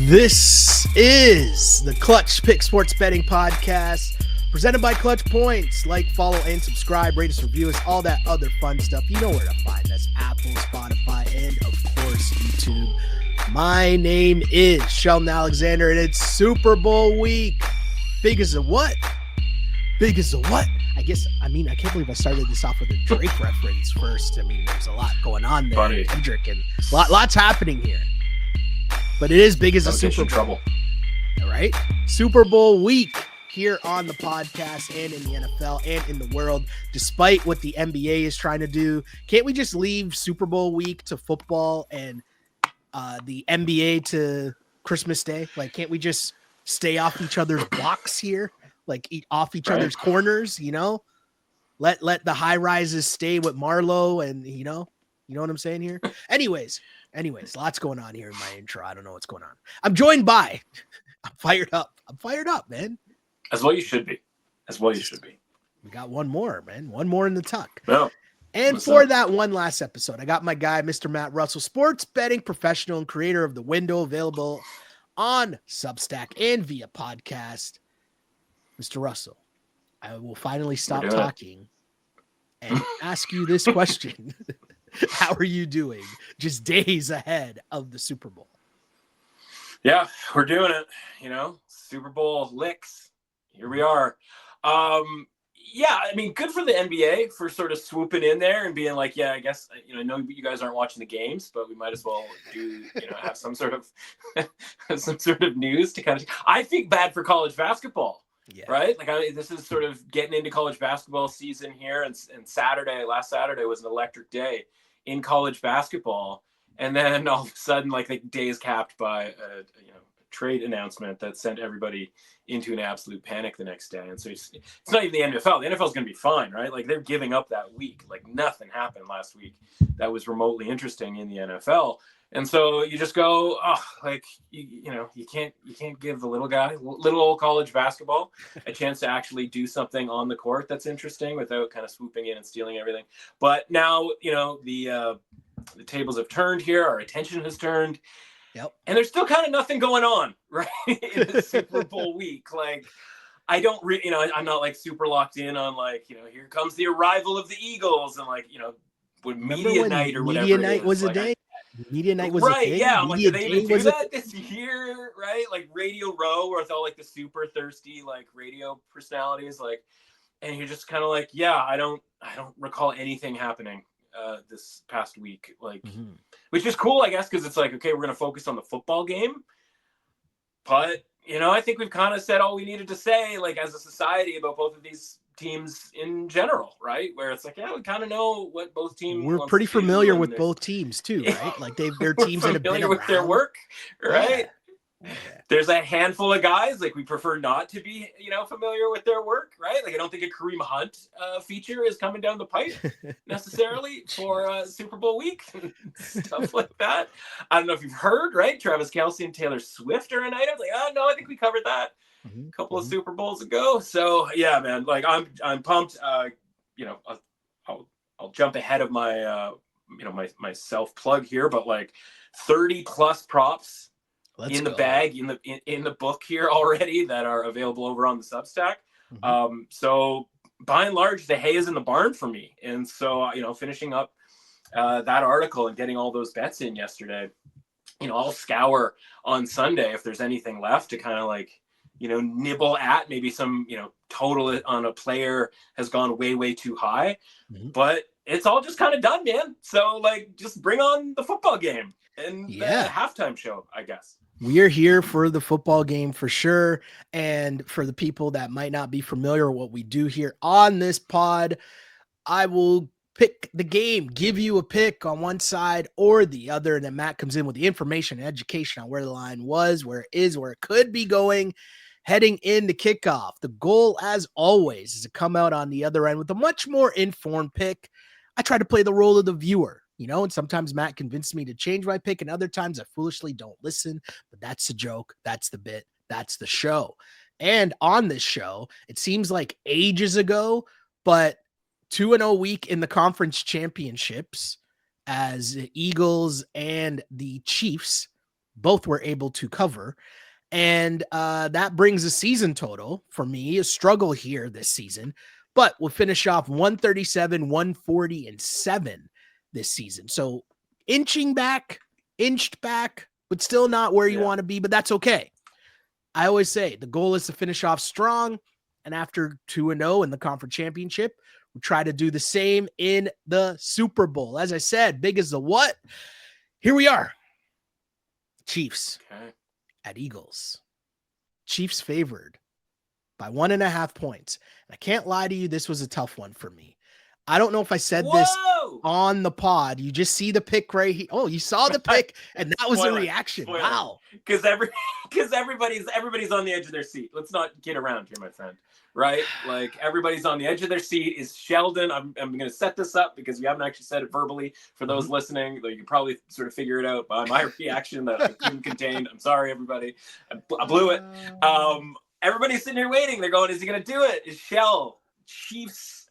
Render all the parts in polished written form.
This is the Clutch Pick Sports Betting Podcast presented by ClutchPoints. Like, follow, and subscribe, rate us, review us, all that other fun stuff. You know where to find us: Apple, Spotify, and of course YouTube. My name is Sheldon Alexander, and it's Super Bowl week. Big as a what? Big as a what? I can't believe I started this off with a Drake reference first. There's a lot going on there. Funny. Kendrick, and lots happening here. But it is big as a Super Bowl. Trouble. All right. Super Bowl week here on the podcast and in the NFL and in the world, despite what the NBA is trying to do. Can't we just leave Super Bowl week to football and the NBA to Christmas Day? Like, can't we just stay off each other's blocks here? Like, eat off each other's corners, you know? Let the high rises stay with Marlowe and, you know what I'm saying here? Anyways, lots going on here in my intro. I don't know what's going on. I'm joined by, I'm fired up, man. As well you should be. We got one more, man. One more in the tuck. No. And for that one last episode, I got my guy, Mr. Matt Russell, sports betting professional and creator of The Window, available on Substack and via podcast. Mr. Russell, I will finally stop talking and ask you this question. How are you doing just days ahead of the Super Bowl? Yeah, we're doing it. Super Bowl licks. Here we are. Good for the NBA for sort of swooping in there and being like, yeah, I guess, I know you guys aren't watching the games, but we might as well do, have some sort of news to kind of, I think bad for college basketball. Yeah. Right. This is sort of getting into college basketball season here. And last Saturday was an electric day in college basketball. And then all of a sudden, the day is capped by a trade announcement that sent everybody into an absolute panic the next day. And so it's not even the NFL. The NFL is going to be fine, right? They're giving up that week. Nothing happened last week that was remotely interesting in the NFL. And so you just go, you can't give the little old college basketball a chance to actually do something on the court that's interesting without kind of swooping in and stealing everything. But now, the tables have turned here. Our attention has turned. Yep. And there's still kind of nothing going on, right? In the Super Bowl week. I don't I'm not super locked in on here comes the arrival of the Eagles and when media night or whatever. Media night was a day. Media night was right, a thing. Yeah. I'm Media do they even do that this year, right? Radio Row, where it's all the super thirsty radio personalities, and you're just kind of yeah, I don't recall anything happening this past week, which is cool, I guess, because it's okay, we're gonna focus on the football game, but I think we've kind of said all we needed to say, as a society, about both of these teams in general, right? Where it's yeah, we kind of know what both teams. We're pretty familiar with both teams too, right? Their teams that have been familiar with their work, right? Yeah. There's a handful of guys we prefer not to be, familiar with their work, right? I don't think a Kareem Hunt feature is coming down the pipe necessarily for Super Bowl week, stuff like that. I don't know if you've heard, right? Travis Kelce and Taylor Swift are an item. No, I think we covered that a couple of Super Bowls ago. So yeah, man, I'm pumped. I'll jump ahead of my my self plug here, but 30 plus props in the bag, in the book here already that are available over on the Substack. So by and large, the hay is in the barn for me. And so, finishing up that article and getting all those bets in yesterday, I'll scour on Sunday if there's anything left to kind of nibble at. Maybe some, total on a player has gone way, way too high, but it's all just kind of done, man. So just bring on the football game and the halftime show, I guess. We are here for the football game for sure. And for the people that might not be familiar with what we do here on this pod, I will pick the game, give you a pick on one side or the other. And then Matt comes in with the information and education on where the line was, where it is, where it could be going, heading into kickoff. The goal, as always, is to come out on the other end with a much more informed pick. I try to play the role of the viewer. And sometimes Matt convinced me to change my pick, and other times I foolishly don't listen. But that's the joke. That's the bit. That's the show. And on this show, it seems like ages ago, but 2-0 week in the conference championships as the Eagles and the Chiefs both were able to cover. And that brings a season total for me, a struggle here this season, but we'll finish off 137, 140, and 7 this season. So inched back, but still not where you want to be, but that's okay. I always say the goal is to finish off strong. And after 2-0 in the conference championship, we try to do the same in the Super Bowl. As I said, big as the what? Here we are. Chiefs at Eagles. Chiefs favored by 1.5 points. And I can't lie to you, this was a tough one for me. I don't know if I said this on the pod. You just see the pick right here. Oh, you saw the pick, and that was a reaction. Wow. Because everybody's on the edge of their seat. Let's not get around here, my friend. Right? Like, everybody's on the edge of their seat. Is Sheldon? I'm going to set this up because you haven't actually said it verbally. For those listening, you can probably sort of figure it out by my reaction that I couldn't contain. I'm sorry, everybody. I blew it. Everybody's sitting here waiting. They're going, is he going to do it? Is Shell Chiefs?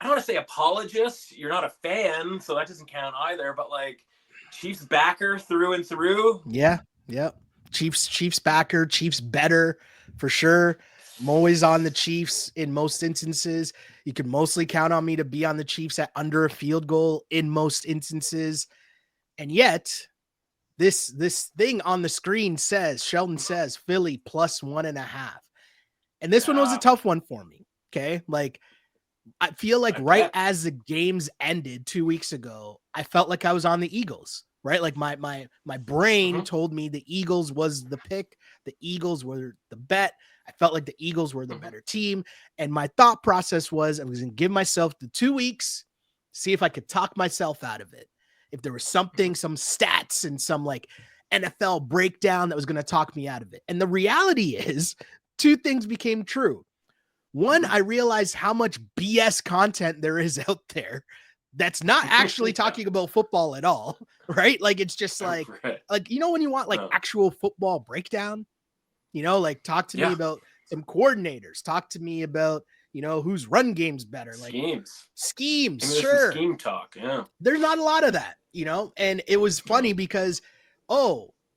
I don't want to say apologist. You're not a fan, so that doesn't count either. But like, Chiefs backer through and through. Yeah. Chiefs backer, Chiefs better for sure. I'm always on the Chiefs in most instances. You can mostly count on me to be on the Chiefs at under a field goal in most instances. And yet, this thing on the screen says, Sheldon says, Philly plus 1.5. And this one was a tough one for me. Okay. Like, I feel like right as the games ended 2 weeks ago, I felt like I was on the Eagles, right? Like my brain told me the Eagles was the pick. The Eagles were the bet. I felt like the Eagles were the better team. And my thought process was I was going to give myself the 2 weeks, see if I could talk myself out of it. If there was something, some stats and some like NFL breakdown that was going to talk me out of it. And the reality is 2 things became true. One, I realized how much BS content there is out there that's not actually talking about football at all, right? Like, it's just like, you know, when you want like actual football breakdown, you know, like talk to me about some coordinators, talk to me about, you know, whose run game's better, like schemes, sure. Scheme talk, yeah. There's not a lot of that, you know, and it was funny because,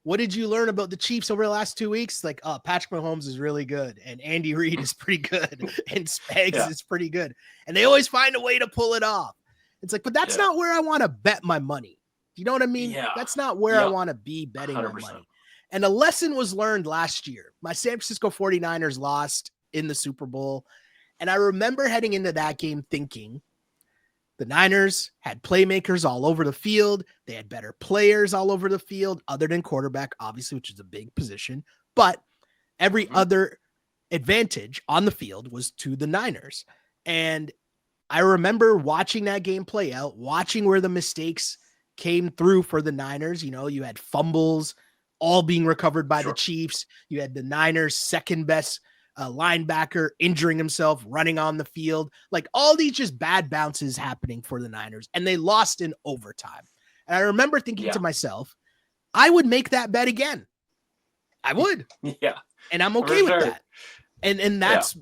what did you learn about the Chiefs over the last 2 weeks? Like, Patrick Mahomes is really good, and Andy Reid is pretty good, and Spags is pretty good. And they always find a way to pull it off. It's like, but that's not where I want to bet my money. You know what I mean? Yeah. That's not where I want to be betting 100%. My money. And a lesson was learned last year. My San Francisco 49ers lost in the Super Bowl. And I remember heading into that game thinking, the Niners had playmakers all over the field. They had better players all over the field, other than quarterback, obviously, which is a big position. But every other advantage on the field was to the Niners. And I remember watching that game play out, watching where the mistakes came through for the Niners. You know, you had fumbles all being recovered by the Chiefs. You had the Niners' second best linebacker injuring himself, running on the field, like all these just bad bounces happening for the Niners, and they lost in overtime. And I remember thinking to myself, I would make that bet again. I would. And I'm okay with that. And that's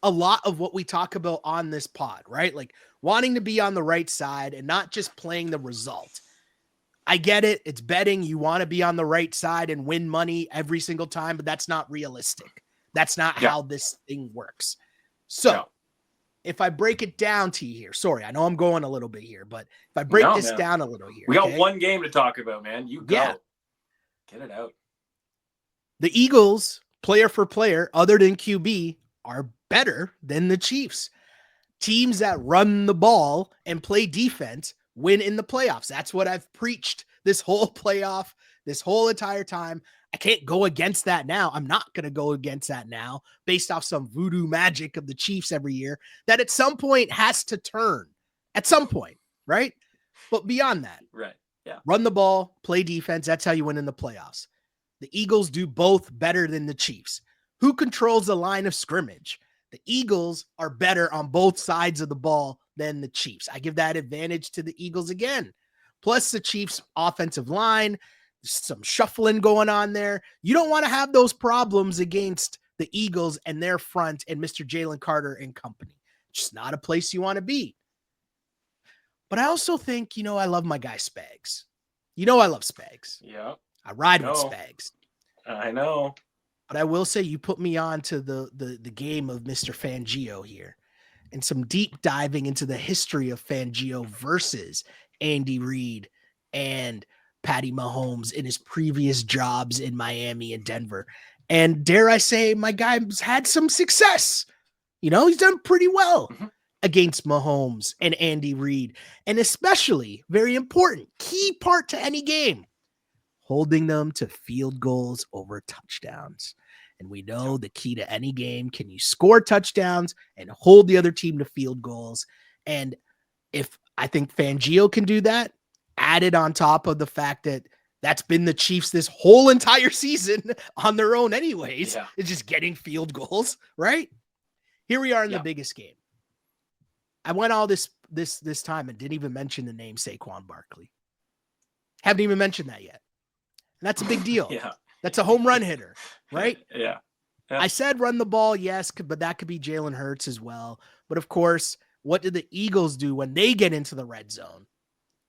a lot of what we talk about on this pod, right? Like wanting to be on the right side and not just playing the result. I get it. It's betting. You want to be on the right side and win money every single time, but that's not realistic. That's not how this thing works. So if I break it down to you here, sorry, I know I'm going a little bit here, but if I break this down a little here. We got one game to talk about, man. You go. Yeah. Get it out. The Eagles, player for player, other than QB, are better than the Chiefs. Teams that run the ball and play defense win in the playoffs. That's what I've preached this whole playoff, this whole entire time. I can't go against that now. I'm not going to go against that now based off some voodoo magic of the Chiefs every year that at some point has to turn at some point, right? But beyond that, run the ball, play defense. That's how you win in the playoffs. The Eagles do both better than the Chiefs. Who controls the line of scrimmage? The Eagles are better on both sides of the ball than the Chiefs. I give that advantage to the Eagles again. Plus the Chiefs' offensive line, some shuffling going on there. You don't want to have those problems against the Eagles and their front and Mr. Jalen Carter and company. Just not a place you want to be. But I also think, I love my guy Spags. I love Spags. Yeah. I ride with No, Spags. I know. But I will say you put me on to the game of Mr. Fangio here and some deep diving into the history of Fangio versus Andy Reid and Patty Mahomes in his previous jobs in Miami and Denver. And dare I say, my guy's had some success. You know, he's done pretty well against Mahomes and Andy Reid. And especially, very important, key part to any game, holding them to field goals over touchdowns. And we know the key to any game, can you score touchdowns and hold the other team to field goals? And if I think Fangio can do that, added on top of the fact that that's been the Chiefs this whole entire season on their own anyways, it's just getting field goals, right? Here we are in the biggest game. I went all this time and didn't even mention the name Saquon Barkley. Haven't even mentioned that yet. And that's a big deal. That's a home run hitter, right? Yeah. I said run the ball, yes, but that could be Jalen Hurts as well. But of course, what do the Eagles do when they get into the red zone?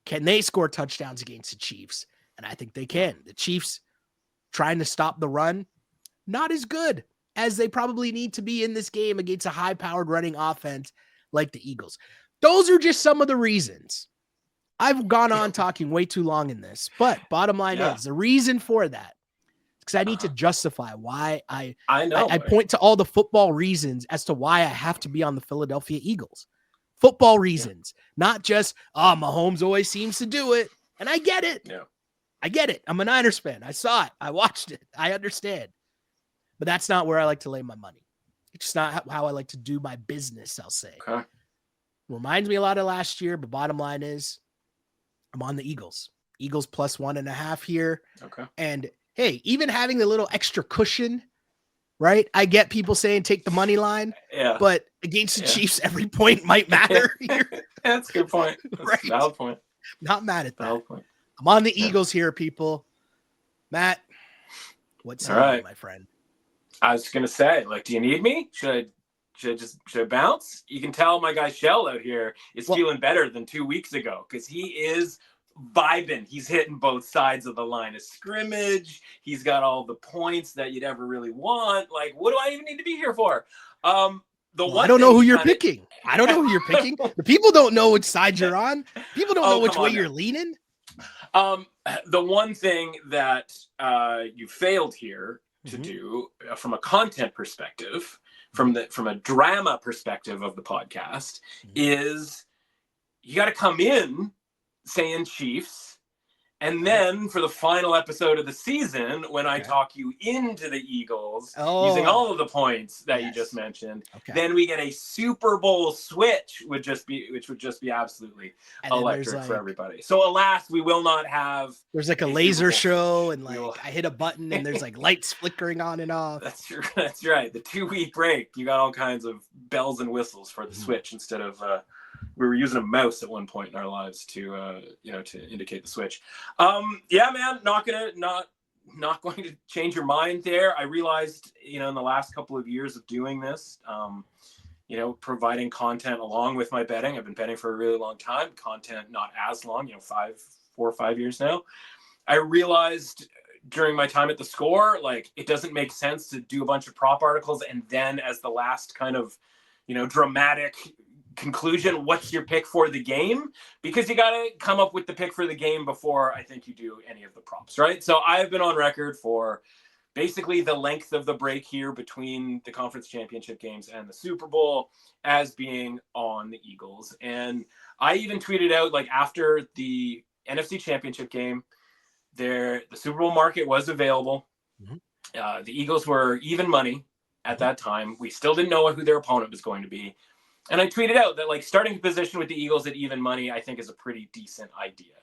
Can they score touchdowns against the Chiefs? And I think they can. The Chiefs trying to stop the run, not as good as they probably need to be in this game against a high-powered running offense like the Eagles. Those are just some of the reasons. I've gone on talking way too long in this, but bottom line is the reason for that, because I need to justify why I point to all the football reasons as to why I have to be on the Philadelphia Eagles. Football reasons, not just, Mahomes always seems to do it. And I get it. Yeah. I get it. I'm a Niners fan. I saw it. I watched it. I understand. But that's not where I like to lay my money. It's just not how I like to do my business, I'll say. Okay. Reminds me a lot of last year, but bottom line is I'm on the Eagles. Eagles plus 1.5 here. Okay. And hey, even having the little extra cushion, right? I get people saying take the money line. Yeah. But against the Chiefs, every point might matter here. That's a good point. That's right. A valid point. Not mad at that. Valid point. I'm on the Eagles here, people. Matt, what's up, my friend? I was gonna say, like, do you need me? Should I bounce? You can tell my guy Shell out here is feeling better than 2 weeks ago because he is vibing. He's hitting both sides of the line of scrimmage. He's got all the points that you'd ever really want. Like, what do I even need to be here for? I don't know who you're picking. I don't know who you're picking. The people don't know which side you're on. People don't know which way you're leaning. The one thing that you failed here to do from a content perspective, from a drama perspective of the podcast, is you got to come in saying Chiefs, and then for the final episode of the season, when I talk you into the Eagles using all of the points that you just mentioned, then we get a Super Bowl switch, which would just be absolutely electric for everybody. So alas, we will not have. There's like a laser show, and I hit a button, and there's like lights flickering on and off. That's right. The 2-week break, you got all kinds of bells and whistles for the switch instead of. We were using a mouse at one point in our lives to indicate the switch. Man, not going to change your mind there. I realized, in the last couple of years of doing this, providing content along with my betting. I've been betting for a really long time. Content not as long, 4 or 5 years now. I realized during my time at The Score, it doesn't make sense to do a bunch of prop articles and then as the last kind of, dramatic conclusion, what's your pick for the game? Because you got to come up with the pick for the game before I think you do any of the props, right? So I've been on record for basically the length of the break here between the conference championship games and the Super Bowl as being on the Eagles. And I even tweeted out, after the NFC championship game, the Super Bowl market was available. The Eagles were even money at that time. We still didn't know who their opponent was going to be. And I tweeted out that starting a position with the Eagles at even money, I think is a pretty decent idea.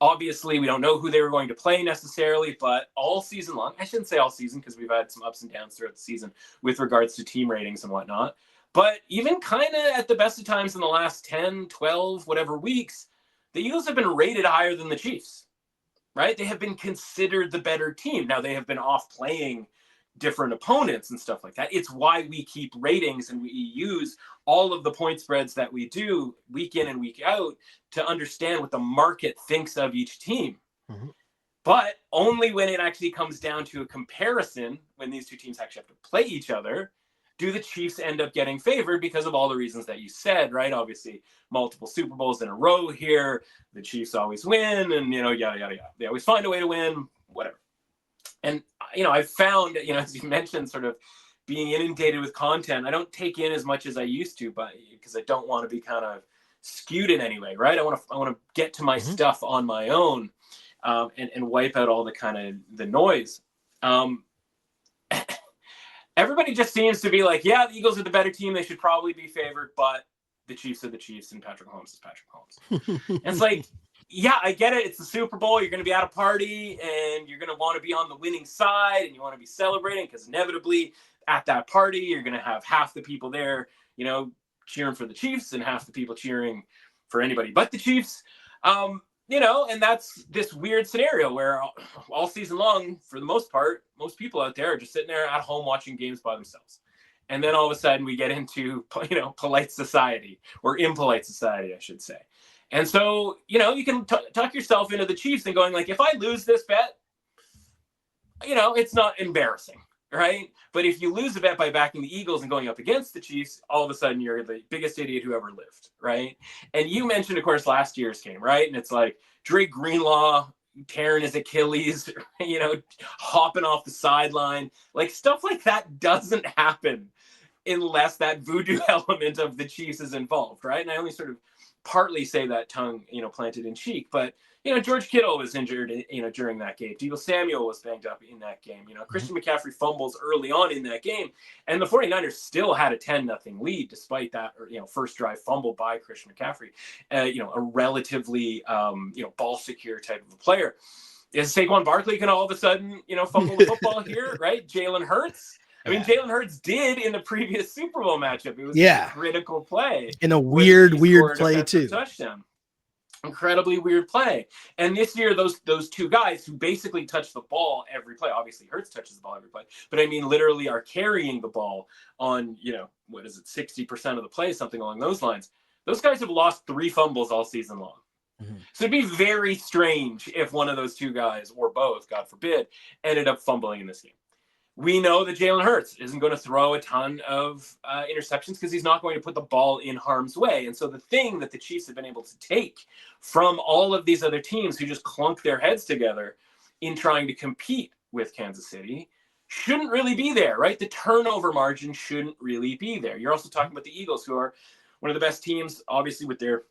Obviously, we don't know who they were going to play necessarily, but all season long, I shouldn't say all season because we've had some ups and downs throughout the season with regards to team ratings and whatnot. But even kind of at the best of times in the last 10, 12, whatever weeks, the Eagles have been rated higher than the Chiefs, right? They have been considered the better team. Now, they have been off playing different opponents and stuff like that. It's why we keep ratings and we use all of the point spreads that we do week in and week out to understand what the market thinks of each team. But only when it actually comes down to a comparison, when these two teams actually have to play each other, do the Chiefs end up getting favored because of all the reasons that you said, right? Obviously, multiple Super Bowls in a row here. The Chiefs always win, and, yada, yada, yada. They always find a way to win, whatever. And, I found, as you mentioned, sort of being inundated with content, I don't take in as much as I used to, but because I don't want to be kind of skewed in any way, right? I want to get to my stuff on my own, and wipe out all the kind of the noise. Everybody just seems to be like, yeah, the Eagles are the better team. They should probably be favored, but the Chiefs are the Chiefs and Patrick Mahomes is Patrick Mahomes. And it's like, yeah, I get it. It's the Super Bowl. You're going to be at a party and you're going to want to be on the winning side and you want to be celebrating because inevitably at that party, you're going to have half the people there, cheering for the Chiefs and half the people cheering for anybody but the Chiefs. And that's this weird scenario where all season long, for the most part, most people out there are just sitting there at home watching games by themselves. And then all of a sudden we get into, polite society, or impolite society, I should say. And so, you can tuck yourself into the Chiefs and going like, if I lose this bet, it's not embarrassing, right? But if you lose a bet by backing the Eagles and going up against the Chiefs, all of a sudden you're the biggest idiot who ever lived, right? And you mentioned, of course, last year's game, right? And it's like Drake Greenlaw tearing his Achilles, hopping off the sideline. Like, stuff like that doesn't happen unless that voodoo element of the Chiefs is involved, right? And I only sort of partly say that tongue, planted in cheek, but George Kittle was injured, during that game. Deebo Samuel was banged up in that game. Christian McCaffrey fumbles early on in that game, and the 49ers still had a 10-0 lead despite that, first drive fumble by Christian McCaffrey. A relatively, ball secure type of a player. Is Saquon Barkley can all of a sudden, fumble the football here, right? Jalen Hurts. I mean, Jalen Hurts did in the previous Super Bowl matchup. It was a critical play. In a weird play too. Touchdown. Incredibly weird play. And this year, those two guys who basically touch the ball every play, obviously Hurts touches the ball every play, but I mean, literally are carrying the ball on, 60% of the play, something along those lines. Those guys have lost 3 fumbles all season long. So it'd be very strange if one of those two guys, or both, God forbid, ended up fumbling in this game. We know that Jalen Hurts isn't going to throw a ton of interceptions because he's not going to put the ball in harm's way. And so the thing that the Chiefs have been able to take from all of these other teams who just clunk their heads together in trying to compete with Kansas City shouldn't really be there, right? The turnover margin shouldn't really be there. You're also talking about the Eagles, who are one of the best teams, obviously, with their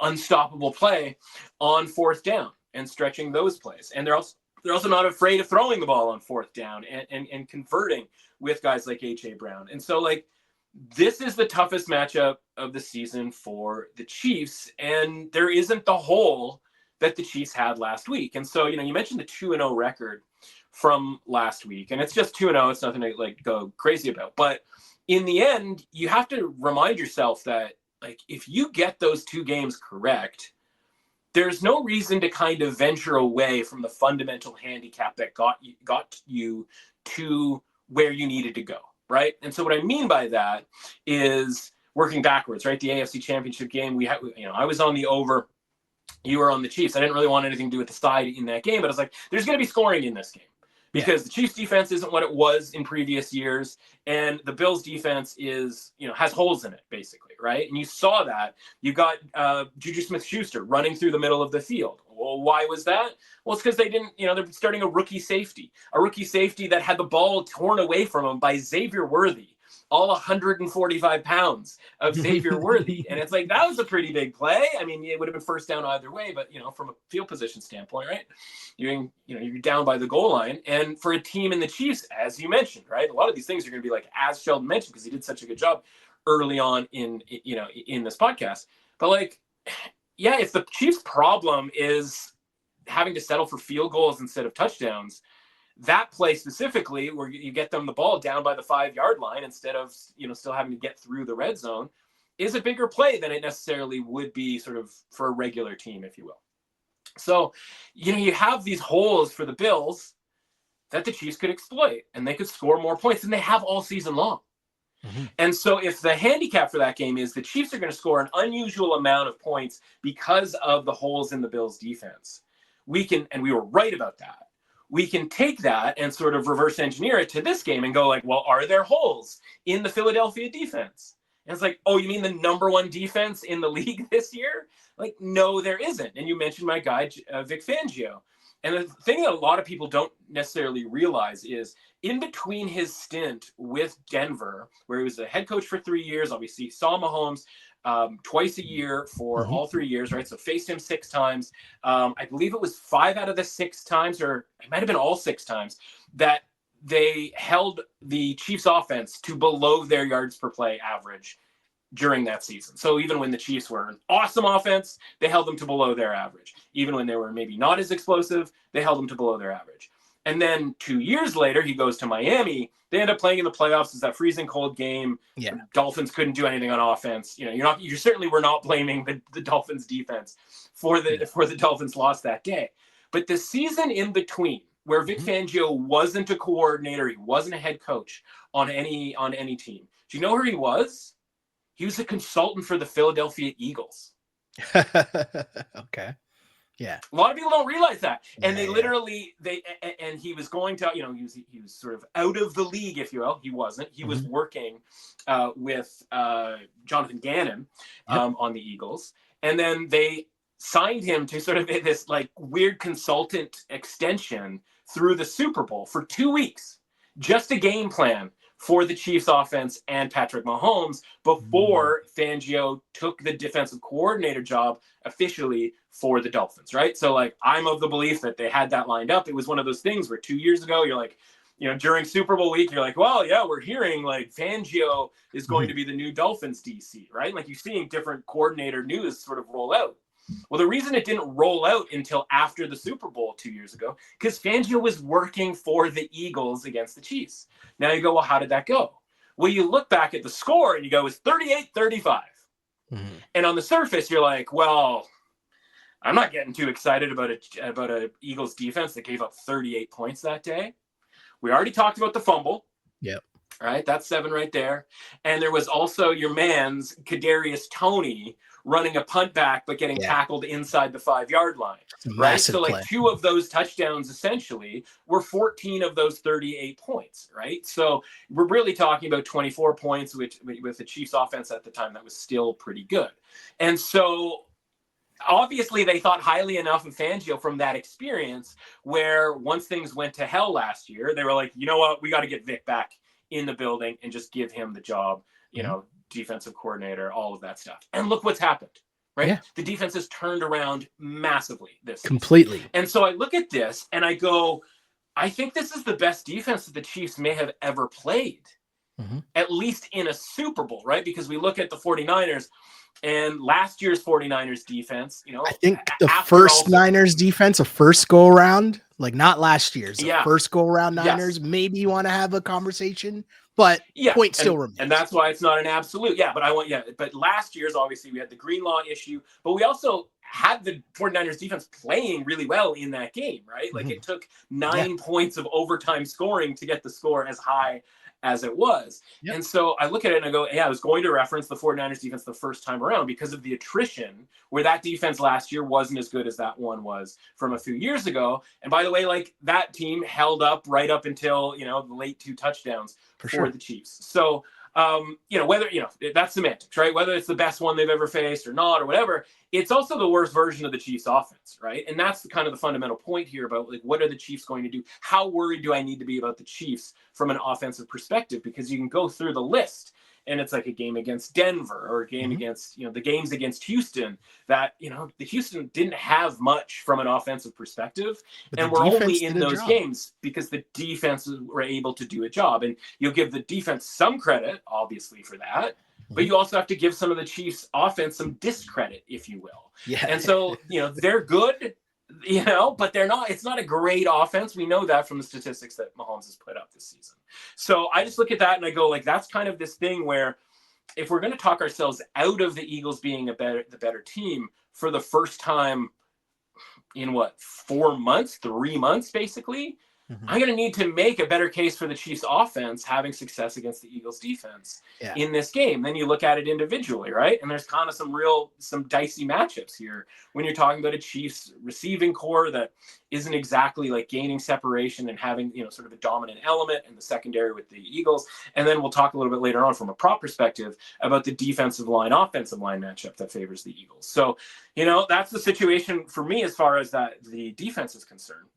unstoppable play on fourth down and stretching those plays. And they're also not afraid of throwing the ball on fourth down and converting with guys like A.J. Brown. And so, this is the toughest matchup of the season for the Chiefs, and there isn't the hole that the Chiefs had last week. And so, you mentioned the 2-0 record from last week, and it's just 2-0. It's nothing to go crazy about. But in the end, you have to remind yourself that, if you get those 2 games correct, there's no reason to kind of venture away from the fundamental handicap that got you to where you needed to go, right? And so what I mean by that is working backwards, right? The AFC Championship game, I was on the over, you were on the Chiefs. I didn't really want anything to do with the side in that game, but I was like, there's going to be scoring in this game. Because the Chiefs defense isn't what it was in previous years, and the Bills defense is, has holes in it, basically, right? And you saw that. You got Juju Smith-Schuster running through the middle of the field. Well, why was that? Well, it's because they didn't, they're starting a rookie safety that had the ball torn away from him by Xavier Worthy, all 145 pounds of Xavier Worthy. And it's like, that was a pretty big play. I mean, it would have been first down either way, but, from a field position standpoint, right? You're down by the goal line. And for a team in the Chiefs, as you mentioned, right? A lot of these things are going to be like, as Sheldon mentioned, because he did such a good job early on in this podcast. But if the Chiefs' problem is having to settle for field goals instead of touchdowns, that play specifically, where you get them the ball down by the 5-yard line instead of, still having to get through the red zone, is a bigger play than it necessarily would be sort of for a regular team, if you will. So, you have these holes for the Bills that the Chiefs could exploit, and they could score more points than they have all season long. And so if the handicap for that game is the Chiefs are going to score an unusual amount of points because of the holes in the Bills defense, and we were right about that. We can take that and sort of reverse engineer it to this game and go like, well, are there holes in the Philadelphia defense? And it's like, oh, you mean the number one defense in the league this year? Like, no, there isn't. And you mentioned my guy, Vic Fangio. And the thing that a lot of people don't necessarily realize is in between his stint with Denver, where he was a head coach for 3 years, obviously saw Mahomes twice a year for all 3 years, right? So faced him 6 times. I believe it was 5 out of the 6 times, or it might have been all 6 times, that they held the Chiefs offense to below their yards per play average during that season. So even when the Chiefs were an awesome offense, they held them to below their average. Even when they were maybe not as explosive, they held them to below their average. And then 2 years later, he goes to Miami. They end up playing in the playoffs. It's that freezing cold game. Yeah. Dolphins couldn't do anything on offense. You know, you certainly were not blaming the Dolphins defense for the Dolphins loss that day. But the season in between, where Vic Fangio wasn't a coordinator, he wasn't a head coach on any team. Do you know where he was? He was a consultant for the Philadelphia Eagles. Okay. Yeah. A lot of people don't realize that. And he was going to, he was sort of out of the league, if you will. He wasn't. He was working with Jonathan Gannon on the Eagles. And then they signed him to sort of this like weird consultant extension through the Super Bowl for 2 weeks, just a game plan for the Chiefs offense and Patrick Mahomes before Fangio took the defensive coordinator job officially for the Dolphins, right? So like, I'm of the belief that they had that lined up. It was one of those things where 2 years ago, you're like, during Super Bowl week, you're like, well, yeah, we're hearing like Fangio is going to be the new Dolphins DC, right? Like you're seeing different coordinator news sort of roll out. Well, the reason it didn't roll out until after the Super Bowl 2 years ago, because Fangio was working for the Eagles against the Chiefs. Now you go, well, how did that go? Well, you look back at the score and you go, it's 38-35. And on the surface, you're like, well, I'm not getting too excited about a Eagles defense that gave up 38 points that day. We already talked about the fumble. Yep. Right, that's 7 right there. And there was also your man's Kadarius Toney running a punt back, but getting tackled inside the 5-yard line. Right. So like play. 2 of those touchdowns essentially were 14 of those 38 points. Right. So we're really talking about 24 points, which with the Chiefs offense at the time, that was still pretty good. And so obviously they thought highly enough of Fangio from that experience, where once things went to hell last year, they were like, you know what, we got to get Vic back in the building and just give him the job, defensive coordinator, all of that stuff. And look what's happened, right? Yeah. The defense has turned around massively this completely season. And so I look at this and I go, I think this is the best defense that the Chiefs may have ever played, at least in a Super Bowl, right? Because we look at the 49ers and last year's 49ers defense, I think the first Niners defense, a first go around, like not last year's, first go around Niners, maybe you want to have a conversation, but point still remains. And that's why it's not an absolute. But last year's, obviously we had the Greenlaw issue, but we also had the 49ers defense playing really well in that game, right? Like it took 9 points of overtime scoring to get the score as high as it was. Yep. And so I look at it and I go, I was going to reference the 49ers defense the first time around because of the attrition, where that defense last year wasn't as good as that one was from a few years ago. And by the way, like that team held up right up until, the late 2 touchdowns for the Chiefs. So, whether, that's semantics, right? Whether it's the best one they've ever faced or not, or whatever, it's also the worst version of the Chiefs offense, right? And that's kind of the fundamental point here about like, what are the Chiefs going to do? How worried do I need to be about the Chiefs from an offensive perspective? Because you can go through the list and it's like a game against Denver or a game against, the games against Houston that, the Houston didn't have much from an offensive perspective. And we're only in those games because the defenses were able to do a job. And you'll give the defense some credit, obviously, for that. But you also have to give some of the Chiefs offense some discredit, if you will. Yeah. And so, they're good, but they're not, it's not a great offense. We know that from the statistics that Mahomes has put up this season. So I just look at that and I go like, that's kind of this thing where if we're going to talk ourselves out of the Eagles being the better team for the first time in 3 months, basically, Mhm. I'm going to need to make a better case for the Chiefs offense having success against the Eagles defense Yeah. in this game. Then you look at it individually, right? And there's kind of some dicey matchups here when you're talking about a Chiefs receiving core that isn't exactly like gaining separation and having, sort of a dominant element in the secondary with the Eagles. And then we'll talk a little bit later on from a prop perspective about the defensive line, offensive line matchup that favors the Eagles. So, that's the situation for me as far as the defense is concerned.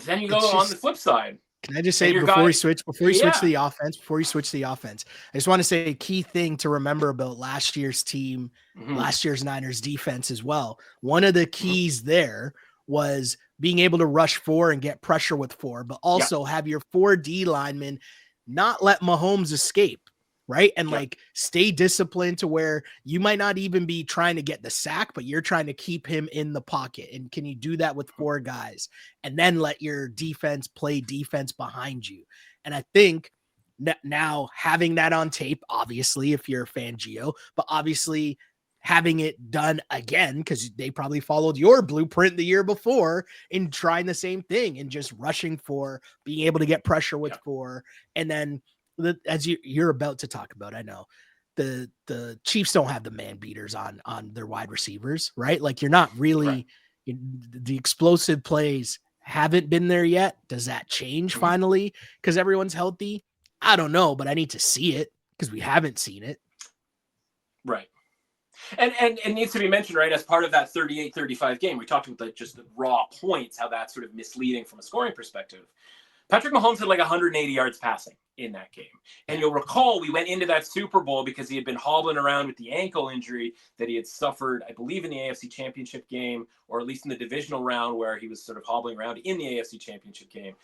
Then you go It's on the just, flip side, can I just and say your before we guy, switch, yeah, to the offense, I just want to say a key thing to remember about last year's team, mm-hmm. last year's Niners defense as well. One of the Mm-hmm. keys there was being able to rush 4 and get pressure with 4, but also have your 4D linemen not let Mahomes escape. Right. And like stay disciplined to where you might not even be trying to get the sack, but you're trying to keep him in the pocket. And can you do that with 4 guys and then let your defense play defense behind you? And I think now having that on tape, obviously, if you're a fan, Gio, but obviously having it done again, because they probably followed your blueprint the year before in trying the same thing and just rushing 4, being able to get pressure with 4, and then as you're about to talk about, I know the Chiefs don't have the man beaters on their wide receivers, right? Like you're not really the explosive plays haven't been there yet. Does that change finally because everyone's healthy? I don't know, but I need to see it because we haven't seen it. Right. And it needs to be mentioned, right, as part of that 38-35 game. We talked about just the raw points, how that's sort of misleading from a scoring perspective. Patrick Mahomes had like 180 yards passing in that game. And you'll recall we went into that Super Bowl because he had been hobbling around with the ankle injury that he had suffered, I believe, in the AFC Championship game, or at least in the divisional round where he was sort of hobbling around in the AFC Championship game.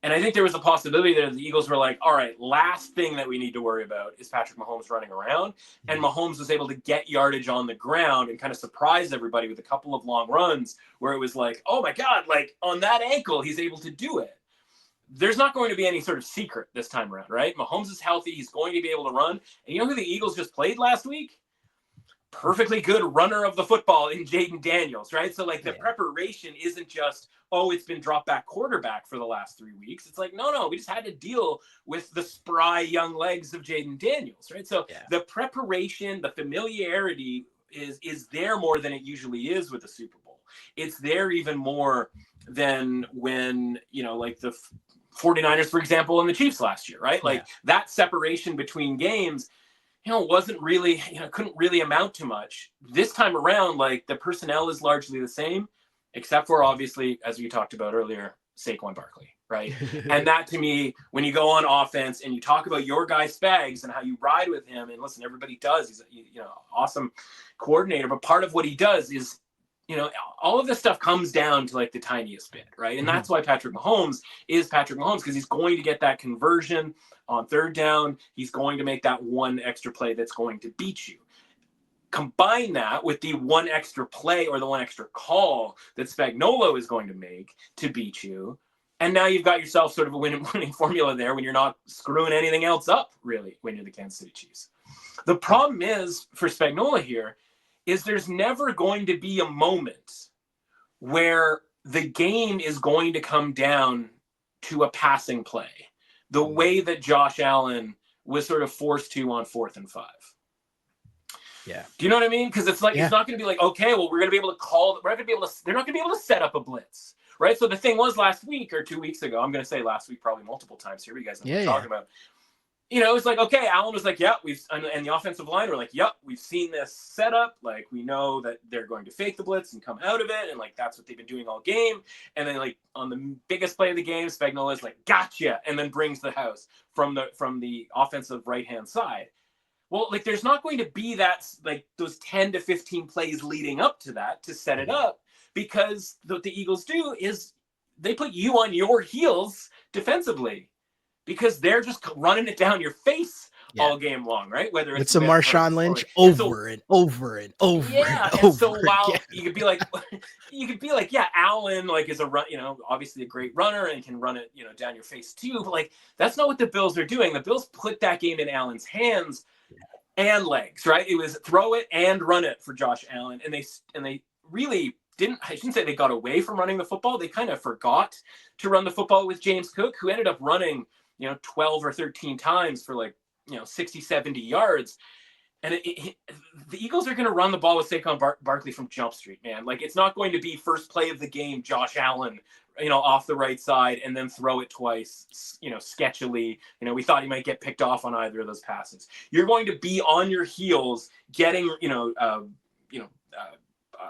And I think there was a possibility that the Eagles were like, all right, last thing that we need to worry about is Patrick Mahomes running around. And Mahomes was able to get yardage on the ground and kind of surprise everybody with a couple of long runs where it was like, oh my God, like on that ankle, he's able to do it. There's not going to be any sort of secret this time around, right? Mahomes is healthy. He's going to be able to run. And you know who the Eagles just played last week? Perfectly good runner of the football in Jaden Daniels, right? So like the preparation isn't just, oh, it's been drop back quarterback for the last 3 weeks. It's like, no, we just had to deal with the spry young legs of Jaden Daniels, right? So the preparation, the familiarity is there more than it usually is with the Super Bowl. It's there even more than when, like the 49ers, for example, and the Chiefs last year, right? Like that separation between games, wasn't really, couldn't really amount to much. This time around, like the personnel is largely the same, except for obviously, as we talked about earlier, Saquon Barkley, right? And that to me, when you go on offense and you talk about your guy Spags and how you ride with him, and listen, everybody does, he's awesome coordinator, but part of what he does is, all of this stuff comes down to like the tiniest bit, right? And that's why Patrick Mahomes is Patrick Mahomes, because he's going to get that conversion on third down. He's going to make that one extra play that's going to beat you. Combine that with the one extra play or the one extra call that Spagnuolo is going to make to beat you. And now you've got yourself sort of a winning formula there when you're not screwing anything else up, really, when you're the Kansas City Chiefs. The problem is for Spagnuolo here is there's never going to be a moment where the game is going to come down to a passing play the way that Josh Allen was sort of forced to on 4th and 5. Yeah. Do you know what I mean? Because it's like, it's not going to be like, okay, well, we're going to be able to call, they're not going to be able to set up a blitz, right? So the thing was last week or 2 weeks ago, I'm going to say last week, probably multiple times here, but you guys know what I'm talking about. It's like, okay, Allen was like, and the offensive line were like, we've seen this setup. Like, we know that they're going to fake the blitz and come out of it. And like, that's what they've been doing all game. And then like on the biggest play of the game, Spagnuolo is like, gotcha. And then brings the house from the offensive right-hand side. Well, like there's not going to be that, like those 10 to 15 plays leading up to that to set it up, because what the Eagles do is they put you on your heels defensively, because they're just running it down your face all game long, right? Whether it's a Marshawn Lynch over and over and over. Yeah, and so while you could be like, Allen like is a run, obviously a great runner and can run it, down your face too. But like that's not what the Bills are doing. The Bills put that game in Allen's hands and legs, right? It was throw it and run it for Josh Allen, and they really I shouldn't say they got away from running the football. They kind of forgot to run the football with James Cook, who ended up running, 12 or 13 times for like, 60, 70 yards. And the Eagles are going to run the ball with Saquon Barkley from Jump Street, man. Like, it's not going to be first play of the game, Josh Allen, off the right side and then throw it twice, sketchily. We thought he might get picked off on either of those passes. You're going to be on your heels getting,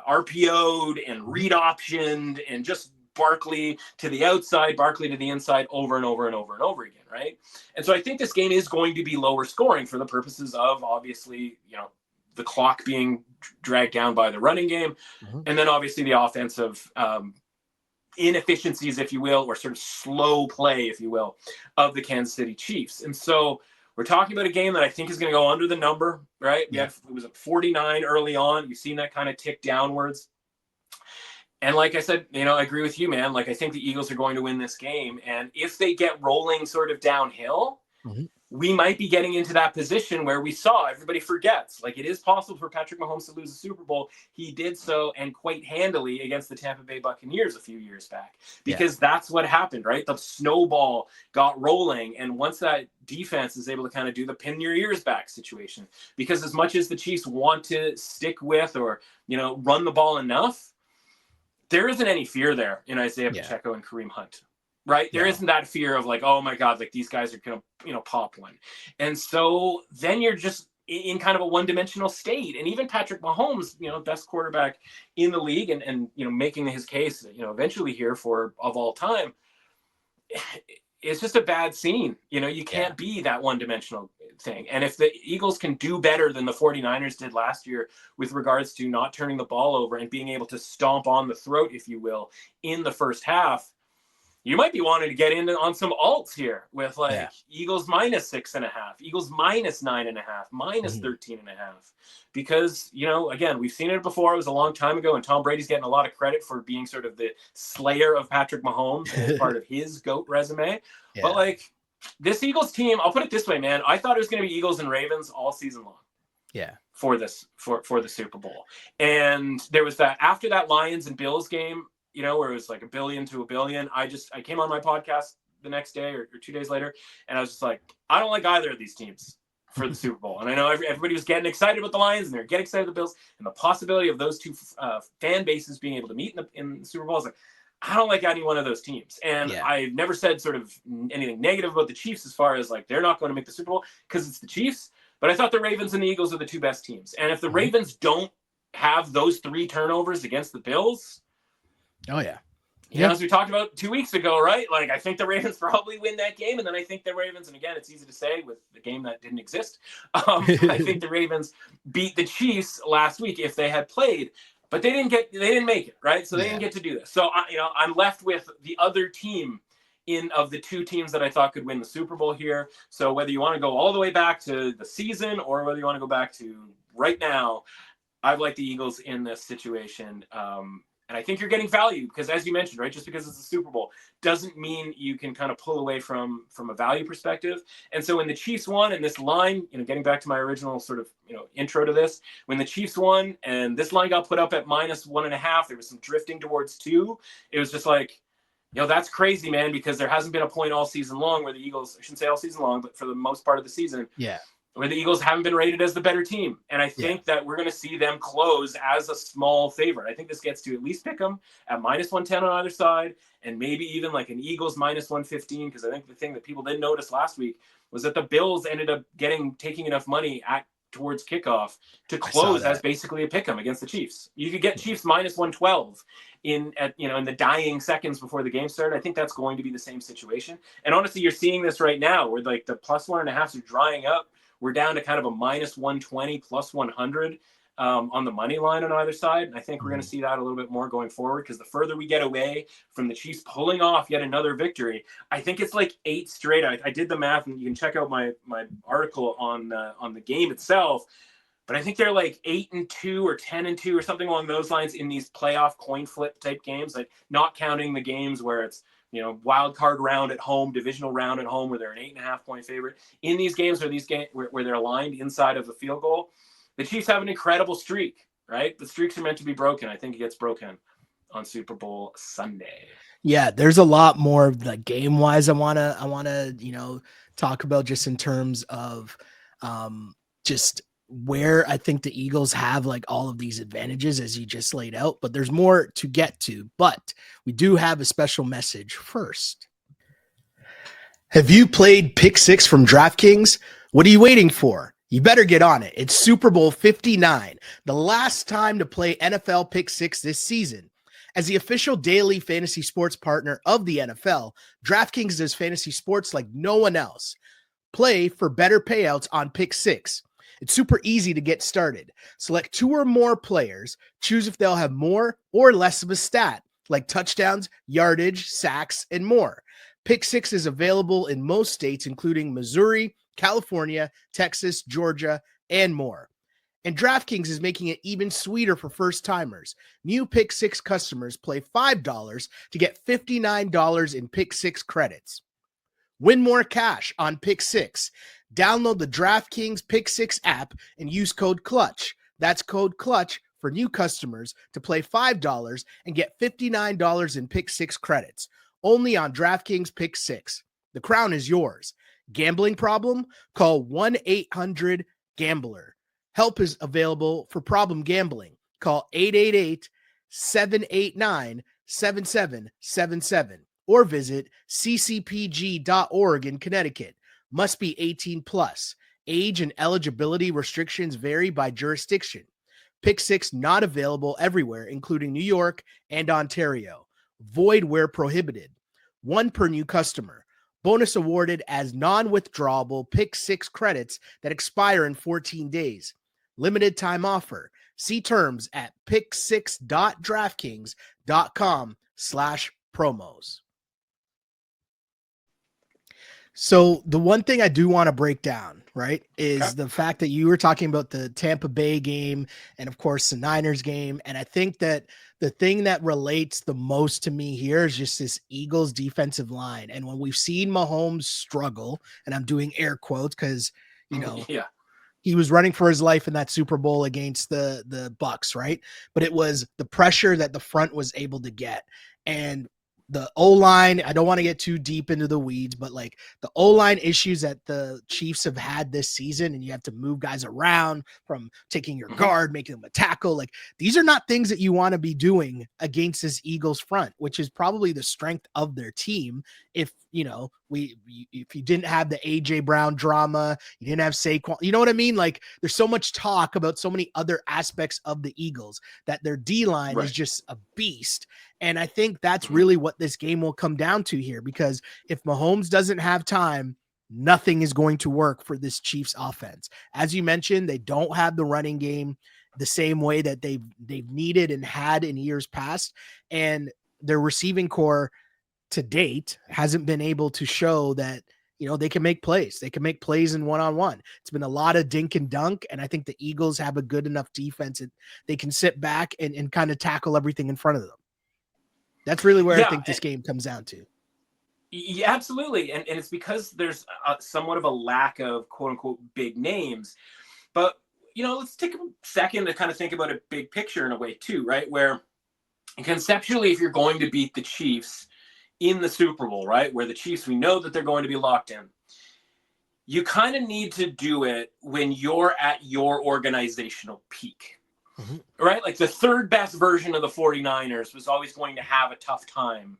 RPO'd and read optioned and just Barkley to the outside, Barkley to the inside over and over and over and over again, right? And so I think this game is going to be lower scoring for the purposes of, obviously, the clock being dragged down by the running game, and then obviously the offensive inefficiencies, if you will, or sort of slow play, if you will, of the Kansas City Chiefs. And so we're talking about a game that I think is going to go under the number, right? It was at 49 early on. You've seen that kind of tick downwards. And like I said, I agree with you, man. Like, I think the Eagles are going to win this game. And if they get rolling sort of downhill, we might be getting into that position where we saw, everybody forgets, like, it is possible for Patrick Mahomes to lose a Super Bowl. He did so, and quite handily, against the Tampa Bay Buccaneers a few years back, because that's what happened, right? The snowball got rolling. And once that defense is able to kind of do the pin your ears back situation, because as much as the Chiefs want to stick with or, run the ball enough, there isn't any fear there in Isaiah Pacheco and Kareem Hunt. Right? There isn't that fear of like, oh my God, like these guys are going to, pop one. And so then you're just in kind of a one-dimensional state. And even Patrick Mahomes, best quarterback in the league and making his case, eventually here for of all time, it's just a bad scene. You can't be that one-dimensional thing. And if the Eagles can do better than the 49ers did last year with regards to not turning the ball over and being able to stomp on the throat, if you will, in the first half, you might be wanting to get in on some alts here with Eagles minus 6.5, Eagles minus 9.5, minus 13.5, because, again, we've seen it before. It was a long time ago, and Tom Brady's getting a lot of credit for being sort of the slayer of Patrick Mahomes as part of his GOAT resume. But like this Eagles team, I'll put it this way, man. I thought it was going to be Eagles and Ravens all season long. For the Super Bowl. And there was that after that Lions and Bills game, where it was like $1 billion to $1 billion. I came on my podcast the next day or 2 days later, and I was just like, I don't like either of these teams for the Super Bowl. And I know everybody was getting excited about the Lions, and they're getting excited about the Bills, and the possibility of those two fan bases being able to meet in the Super Bowl. I was like, I don't like any one of those teams. And I've never said sort of anything negative about the Chiefs as far as like they're not going to make the Super Bowl because it's the Chiefs. But I thought the Ravens and the Eagles are the two best teams. And if the Ravens don't have those 3 turnovers against the Bills, as we talked about 2 weeks ago, right? Like, I think the Ravens probably win that game. And then I think the Ravens, and again, it's easy to say with the game that didn't exist. I think the Ravens beat the Chiefs last week if they had played, but they didn't make it, right? So they didn't get to do this. So, I'm left with the other team of the 2 teams that I thought could win the Super Bowl here. So whether you want to go all the way back to the season or whether you want to go back to right now, I've liked the Eagles in this situation. And I think you're getting value because, as you mentioned, right, just because it's a Super Bowl doesn't mean you can kind of pull away from a value perspective. And so when the Chiefs won and this line, getting back to my original sort of, intro to this, when the Chiefs won and this line got put up at minus 1.5, there was some drifting towards 2. It was just like, that's crazy, man, because there hasn't been a point all season long where the Eagles, I shouldn't say all season long, but for the most part of the season, where the Eagles haven't been rated as the better team. And I think that we're going to see them close as a small favorite. I think this gets to at least pick them at minus 110 on either side, and maybe even like an Eagles minus 115, because I think the thing that people didn't notice last week was that the Bills ended up taking enough money towards kickoff to close as basically a pick 'em against the Chiefs. You could get Chiefs minus 112 in the dying seconds before the game started. I think that's going to be the same situation. And honestly, you're seeing this right now where like the plus 1.5s are drying up. We're down to kind of a minus 120, plus 100 on the money line on either side. And I think we're going to see that a little bit more going forward because the further we get away from the Chiefs pulling off yet another victory, I think it's like 8 straight. I did the math, and you can check out my article on the game itself. But I think they're like 8-2 or 10-2 or something along those lines in these playoff coin flip type games, like not counting the games where it's wild card round at home, divisional round at home, where they're an 8.5 point favorite. In these games where they're aligned inside of the field goal, the Chiefs have an incredible streak, right? The streaks are meant to be broken. I think it gets broken. on Super Bowl Sunday. Yeah, there's a lot more like game wise I wanna, talk about just in terms of just where I think the Eagles have like all of these advantages as you just laid out, but there's more to get to. But we do have a special message first. Have you played Pick Six from DraftKings? What are you waiting for? You better get on it. It's Super Bowl 59, the last time to play NFL Pick Six this season. As the official daily fantasy sports partner of the NFL, DraftKings does fantasy sports like no one else. Play for better payouts on Pick Six. It's super easy to get started. Select two or more players, choose if they'll have more or less of a stat, like touchdowns, yardage, sacks, and more. Pick Six is available in most states, including Missouri, California, Texas, Georgia, and more. And DraftKings is making it even sweeter for first timers. New Pick Six customers play $5 to get $59 in Pick Six credits. Win more cash on Pick Six. Download the DraftKings Pick Six app and use code CLUTCH. That's code CLUTCH for new customers to play $5 and get $59 in Pick Six credits. Only on DraftKings Pick Six. The crown is yours. Gambling problem? Call 1-800-GAMBLER. Help is available for problem gambling. Call 888-789-7777 or visit ccpg.org in Connecticut. Must be 18 plus. Age and eligibility restrictions vary by jurisdiction. Pick Six not available everywhere, including New York and Ontario. Void where prohibited. One per new customer. Bonus awarded as non-withdrawable Pick Six credits that expire in 14 days. Limited time offer. See terms at pick6.draftkings.com/promos. So the one thing I do want to break down, right, is the fact that you were talking about the Tampa Bay game and, of course, the Niners game. And I think that the thing that relates the most to me here is just this Eagles defensive line. And when we've seen Mahomes struggle, and I'm doing air quotes because, Yeah. he was running for his life in that Super Bowl against the Bucks, right? But it was the pressure that the front was able to get. And the O-line, I don't want to get too deep into the weeds, but like the O-line issues that the Chiefs have had this season, and you have to move guys around from taking your guard, making them a tackle. Like these are not things that you want to be doing against this Eagles front, which is probably the strength of their team. If if you didn't have the AJ Brown drama, you didn't have Saquon, you know what I mean? Like there's so much talk about so many other aspects of the Eagles that their D-line is just a beast. And I think that's really what this game will come down to here, because if Mahomes doesn't have time, nothing is going to work for this Chiefs offense. As you mentioned, they don't have the running game the same way that they've needed and had in years past. And their receiving core to date hasn't been able to show that, they can make plays. They can make plays in one-on-one. It's been a lot of dink and dunk. And I think the Eagles have a good enough defense that they can sit back and kind of tackle everything in front of them. That's really where I think this game comes down to. Yeah, absolutely. And it's because there's somewhat of a lack of quote unquote big names. But, let's take a second to kind of think about a big picture in a way too, right? Where conceptually, if you're going to beat the Chiefs in the Super Bowl, right? Where the Chiefs, we know that they're going to be locked in. You kind of need to do it when you're at your organizational peak. Right? Like the third best version of the 49ers was always going to have a tough time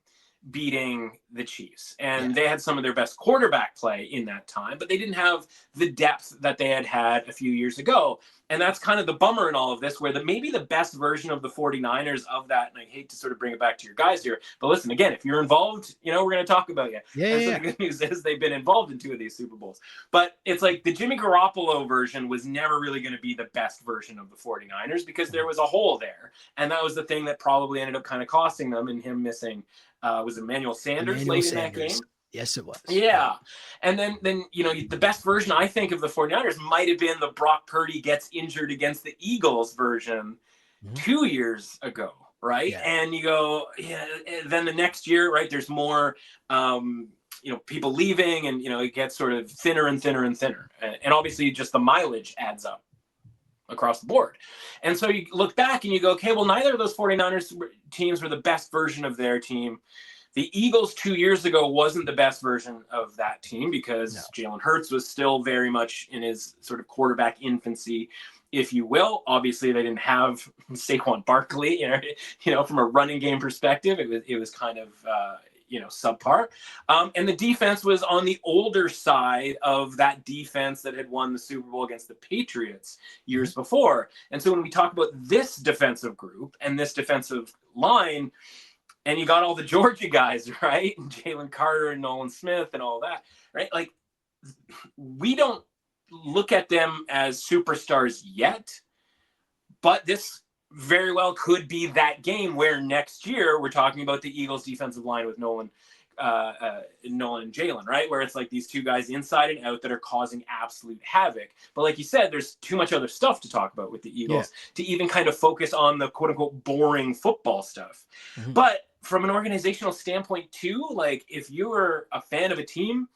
beating the Chiefs. And they had some of their best quarterback play in that time, but they didn't have the depth that they had a few years ago. And that's kind of the bummer in all of this, where maybe the best version of the 49ers of that, and I hate to sort of bring it back to your guys here, but listen, again, if you're involved, we're going to talk about you. The good news is they've been involved in 2 of these Super Bowls. But it's like the Jimmy Garoppolo version was never really going to be the best version of the 49ers because there was a hole there. And that was the thing that probably ended up kind of costing them, and him missing, was Emmanuel Sanders late in that game? Yes, it was. Yeah. And then the best version, I think, of the 49ers might have been the Brock Purdy gets injured against the Eagles version 2 years ago, right? Yeah. And you go, then the next year, right, there's more, people leaving, and, it gets sort of thinner and thinner and thinner. And obviously just the mileage adds up. across the board. And so you look back and you go, okay, well, neither of those 49ers teams were the best version of their team. The Eagles 2 years ago wasn't the best version of that team because Jalen Hurts was still very much in his sort of quarterback infancy, if you will. Obviously, they didn't have Saquon Barkley, from a running game perspective. It was kind of, subpar. And the defense was on the older side of that defense that had won the Super Bowl against the Patriots years before. And so when we talk about this defensive group and this defensive line, and you got all the Georgia guys, right? And Jalen Carter and Nolan Smith and all that, right? Like, we don't look at them as superstars yet, but this very well could be that game where next year we're talking about the Eagles defensive line with Nolan and Jalen, right? Where it's like these two guys inside and out that are causing absolute havoc. But like you said, there's too much other stuff to talk about with the Eagles to even kind of focus on the quote unquote boring football stuff. But from an organizational standpoint too, like if you were a fan of a team,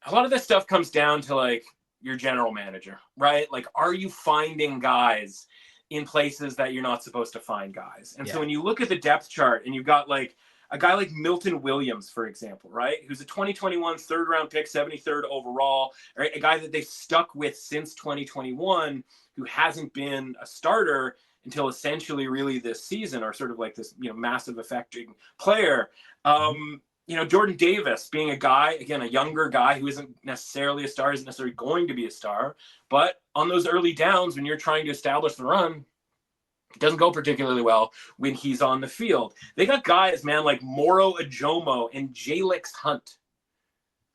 a lot of this stuff comes down to like your general manager, right? Like, are you finding guys in places that you're not supposed to find guys? And so when you look at the depth chart and you've got like a guy like Milton Williams, for example, right? Who's a 2021 third round pick, 73rd overall, right? A guy that they've stuck with since 2021, who hasn't been a starter until essentially really this season, or sort of like this, massive affecting player. Jordan Davis being a guy, again, a younger guy who isn't necessarily a star, isn't necessarily going to be a star, but on those early downs when you're trying to establish the run, it doesn't go particularly well when he's on the field. They got guys, man, like Moro Ajomo and Jalix Hunt.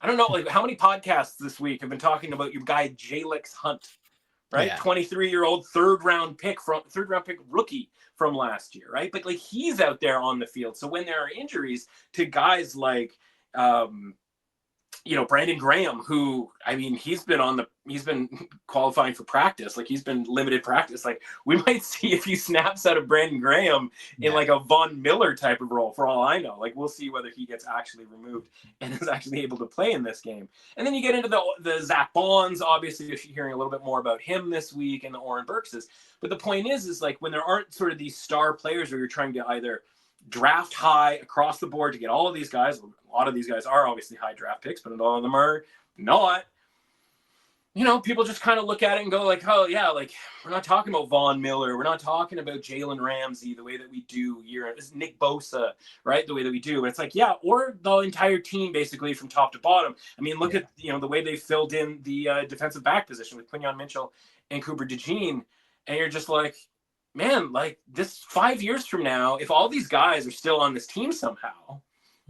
I don't know, like how many podcasts this week have been talking about your guy Jalix Hunt, right? 23-year-old third round pick rookie from last year, right? But like he's out there on the field. So when there are injuries to guys like Brandon Graham, who, I mean, he's been qualifying for practice. Like he's been limited practice. Like we might see a few snaps out of Brandon Graham in like a Von Miller type of role for all I know. Like we'll see whether he gets actually removed and is actually able to play in this game. And then you get into the Zach Bonds, obviously if you're hearing a little bit more about him this week, and the Oren Burkses. But the point is like when there aren't sort of these star players where you're trying to either draft high across the board to get all of these guys. A lot of these guys are obviously high draft picks, but a lot of them are not. People just kind of look at it and go like, oh yeah, like we're not talking about Von Miller. We're not talking about Jalen Ramsey the way that we do here. It's Nick Bosa, right? The way that we do. But it's like, yeah, or the entire team basically from top to bottom. I mean, look at, the way they filled in the defensive back position with Quinyon Mitchell and Cooper DeJean. And you're just like, man, like this 5 years from now, if all these guys are still on this team somehow,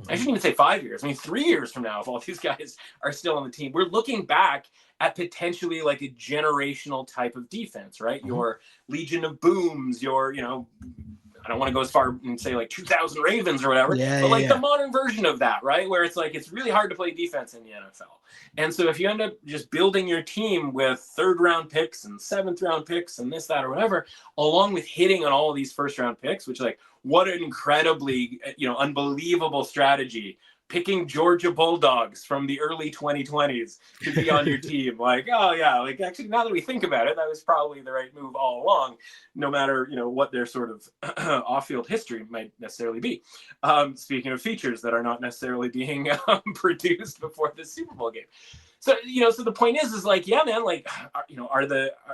I shouldn't even say 5 years. I mean, 3 years from now, if all these guys are still on the team, we're looking back at potentially like a generational type of defense, right? Your Legion of Booms, your, I don't want to go as far and say like 2000 Ravens or whatever, but the modern version of that, right? Where it's like, it's really hard to play defense in the NFL. And so if you end up just building your team with third round picks and seventh round picks and this, that, or whatever, along with hitting on all of these first round picks, which like, what an incredibly, unbelievable strategy. Picking Georgia Bulldogs from the early 2020s to be on your team. Like, oh yeah, like actually now that we think about it, that was probably the right move all along, no matter, what their sort of off-field history might necessarily be. Speaking of features that are not necessarily being produced before the Super Bowl game. So, so the point is like, yeah, man, like,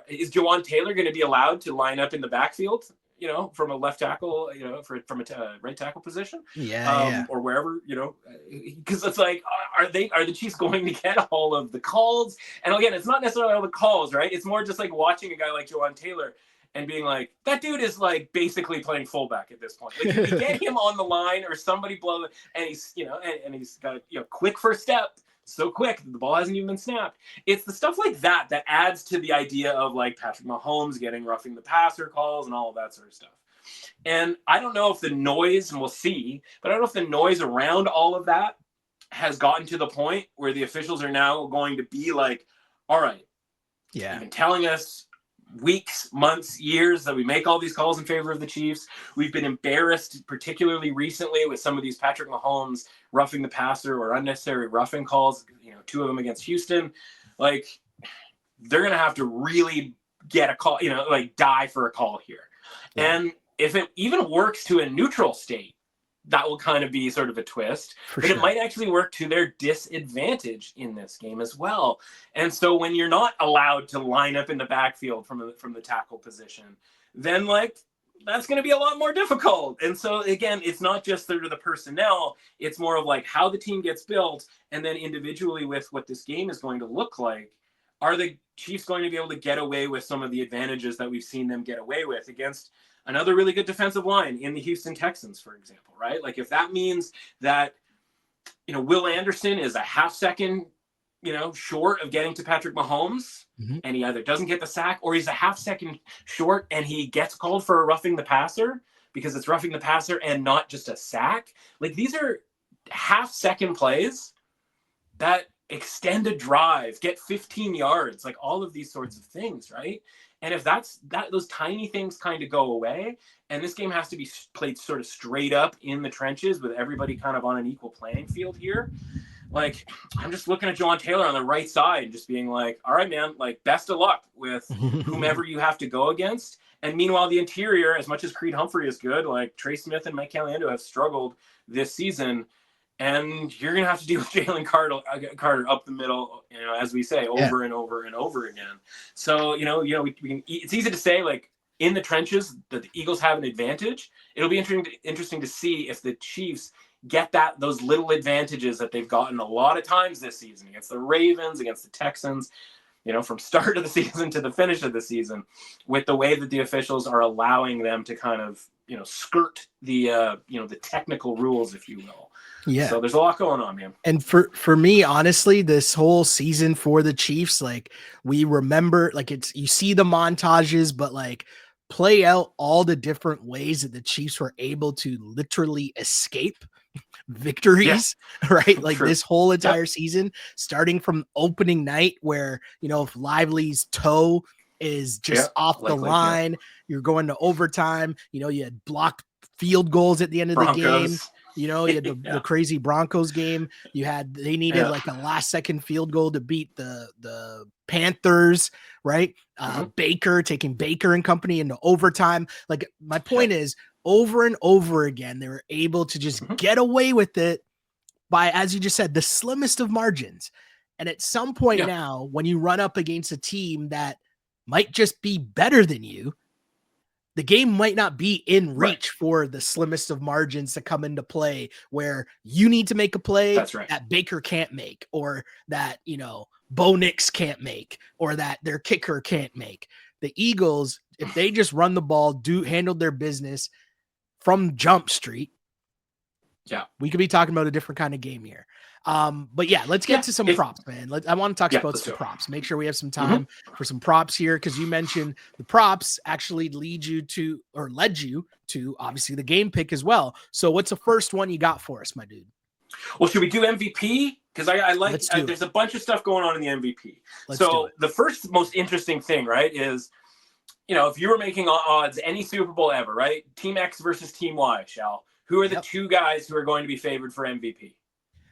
is Jawan Taylor going to be allowed to line up in the backfield? From a left tackle, from a right tackle position, or wherever, because it's like, are the Chiefs going to get all of the calls? And again, it's not necessarily all the calls, right? It's more just like watching a guy like Jawan Taylor and being like, that dude is like basically playing fullback at this point. Like, if you get him on the line or somebody blow, and he's, and he's got quick first step. So quick, the ball hasn't even been snapped. It's the stuff like that that adds to the idea of like Patrick Mahomes getting roughing the passer calls and all of that sort of stuff. And I don't know if the noise, and we'll see, but I don't know if the noise around all of that has gotten to the point where the officials are now going to be like, all right, you've been telling us weeks, months, years that we make all these calls in favor of the Chiefs. We've been embarrassed, particularly recently, with some of these Patrick Mahomes roughing the passer or unnecessary roughing calls, 2 of them against Houston. Like, they're going to have to really get a call, like die for a call here. Yeah. And if it even works to a neutral state, that will kind of be sort of a twist, but sure. It might actually work to their disadvantage in this game as well. And so when you're not allowed to line up in the backfield from the tackle position, then like that's going to be a lot more difficult. And so again, it's not just sort of the personnel, it's more of like how the team gets built, and then individually with what this game is going to look like. Are the Chiefs going to be able to get away with some of the advantages that we've seen them get away with against another really good defensive line in the Houston Texans, for example, right? Like if that means that, Will Anderson is a half second, short of getting to Patrick Mahomes, and he either doesn't get the sack or he's a half second short and he gets called for a roughing the passer because it's roughing the passer and not just a sack. Like these are half second plays that extend a drive, get 15 yards, like all of these sorts of things, right? And if those tiny things kind of go away, and this game has to be played sort of straight up in the trenches with everybody kind of on an equal playing field here. Like, I'm just looking at John Taylor on the right side and just being like, all right, man, like best of luck with whomever you have to go against. And meanwhile, the interior, as much as Creed Humphrey is good, like Trey Smith and Mike Caliendo have struggled this season. And you're going to have to deal with Jalen Carter up the middle, as we say, over and over and over again. So, we can, it's easy to say, like, in the trenches that the Eagles have an advantage. It'll be interesting to see if the Chiefs get those little advantages that they've gotten a lot of times this season against the Ravens, against the Texans, from start of the season to the finish of the season, with the way that the officials are allowing them to kind of, skirt the, the technical rules, if you will. Yeah. So there's a lot going on, man. And for me, honestly, this whole season for the Chiefs, like we remember, like you see the montages, but like play out all the different ways that the Chiefs were able to literally escape victories, right? Like this whole entire season, starting from opening night where, if Lively's toe is just off the line, you're going to overtime, you had blocked field goals at the end of the game. You had the crazy Broncos game. They needed like a last second field goal to beat the Panthers, right? Taking Baker and company into overtime. Like my point is, over and over again, they were able to just get away with it by, as you just said, the slimmest of margins. And at some point now, when you run up against a team that might just be better than you, the game might not be in reach for the slimmest of margins to come into play, where you need to make a play that Baker can't make, or that, Bo Nix can't make, or that their kicker can't make. The Eagles, if they just run the ball, handle their business from Jump Street, we could be talking about a different kind of game here. But let's get to some props, man. I want to talk about some props. Make sure we have some time for some props here, because you mentioned the props actually led you to obviously the game pick as well. So what's the first one you got for us, my dude? Well, should we do MVP? Because there's a bunch of stuff going on in the MVP. So the first most interesting thing, right, is, if you were making odds any Super Bowl ever, right? Team X versus Team Y, who are the two guys who are going to be favored for MVP?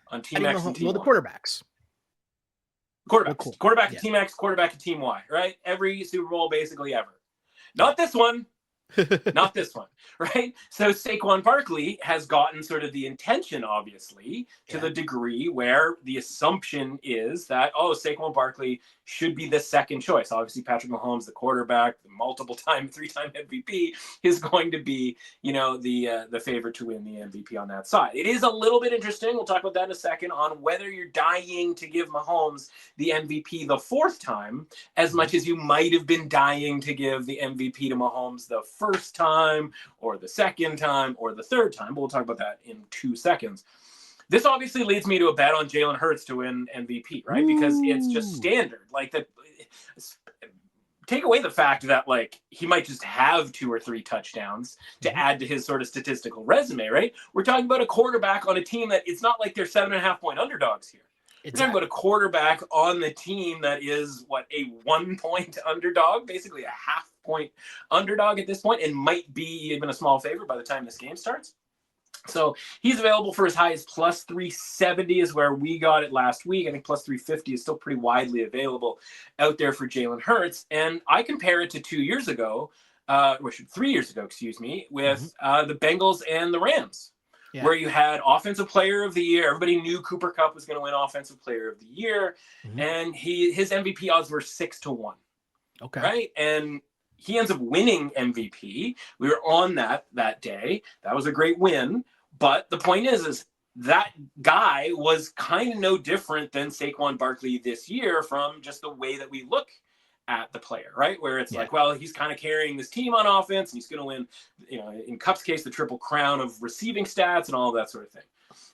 On Team X and Team Y. The quarterbacks. Quarterback of Team X, quarterback of Team Y, right? Every Super Bowl basically ever. Not this one. Not this one, right? So Saquon Barkley has gotten sort of the intention, obviously, to the degree where the assumption is that, Saquon Barkley should be the second choice. Obviously, Patrick Mahomes, the quarterback, the three-time MVP, is going to be, the favorite to win the MVP on that side. It is a little bit interesting. We'll talk about that in a second, on whether you're dying to give Mahomes the MVP the fourth time, as much as you might have been dying to give the MVP to Mahomes the first time, or the second time, or the third time. But we'll talk about that in 2 seconds. This obviously leads me to a bet on Jalen Hurts to win MVP, right? Because it's just standard. Like, take away the fact that, like, he might just have 2 or 3 touchdowns to add to his sort of statistical resume, right? We're talking about a quarterback on a team that it's not like they're 7.5-point underdogs here. We're talking about a quarterback on the team that is, a 1-point underdog, basically a half-point underdog at this point, and might be even a small favorite by the time this game starts. So he's available for as high as plus 370 is where we got it last week. I think plus 350 is still pretty widely available out there for Jalen Hurts. And I compare it to 2 years ago, or 3 years ago, excuse me, with the Bengals and the Rams, where you had Offensive Player of the Year. Everybody knew Cooper Kupp was going to win Offensive Player of the Year, and his MVP odds were 6-1. Okay. Right? And he ends up winning MVP. We were on that day. That was a great win. But the point is that guy was kind of no different than Saquon Barkley this year from just the way that we look at the player, right? Where it's like, well, he's kind of carrying this team on offense and he's going to win, in Kupp's case, the triple crown of receiving stats and all that sort of thing.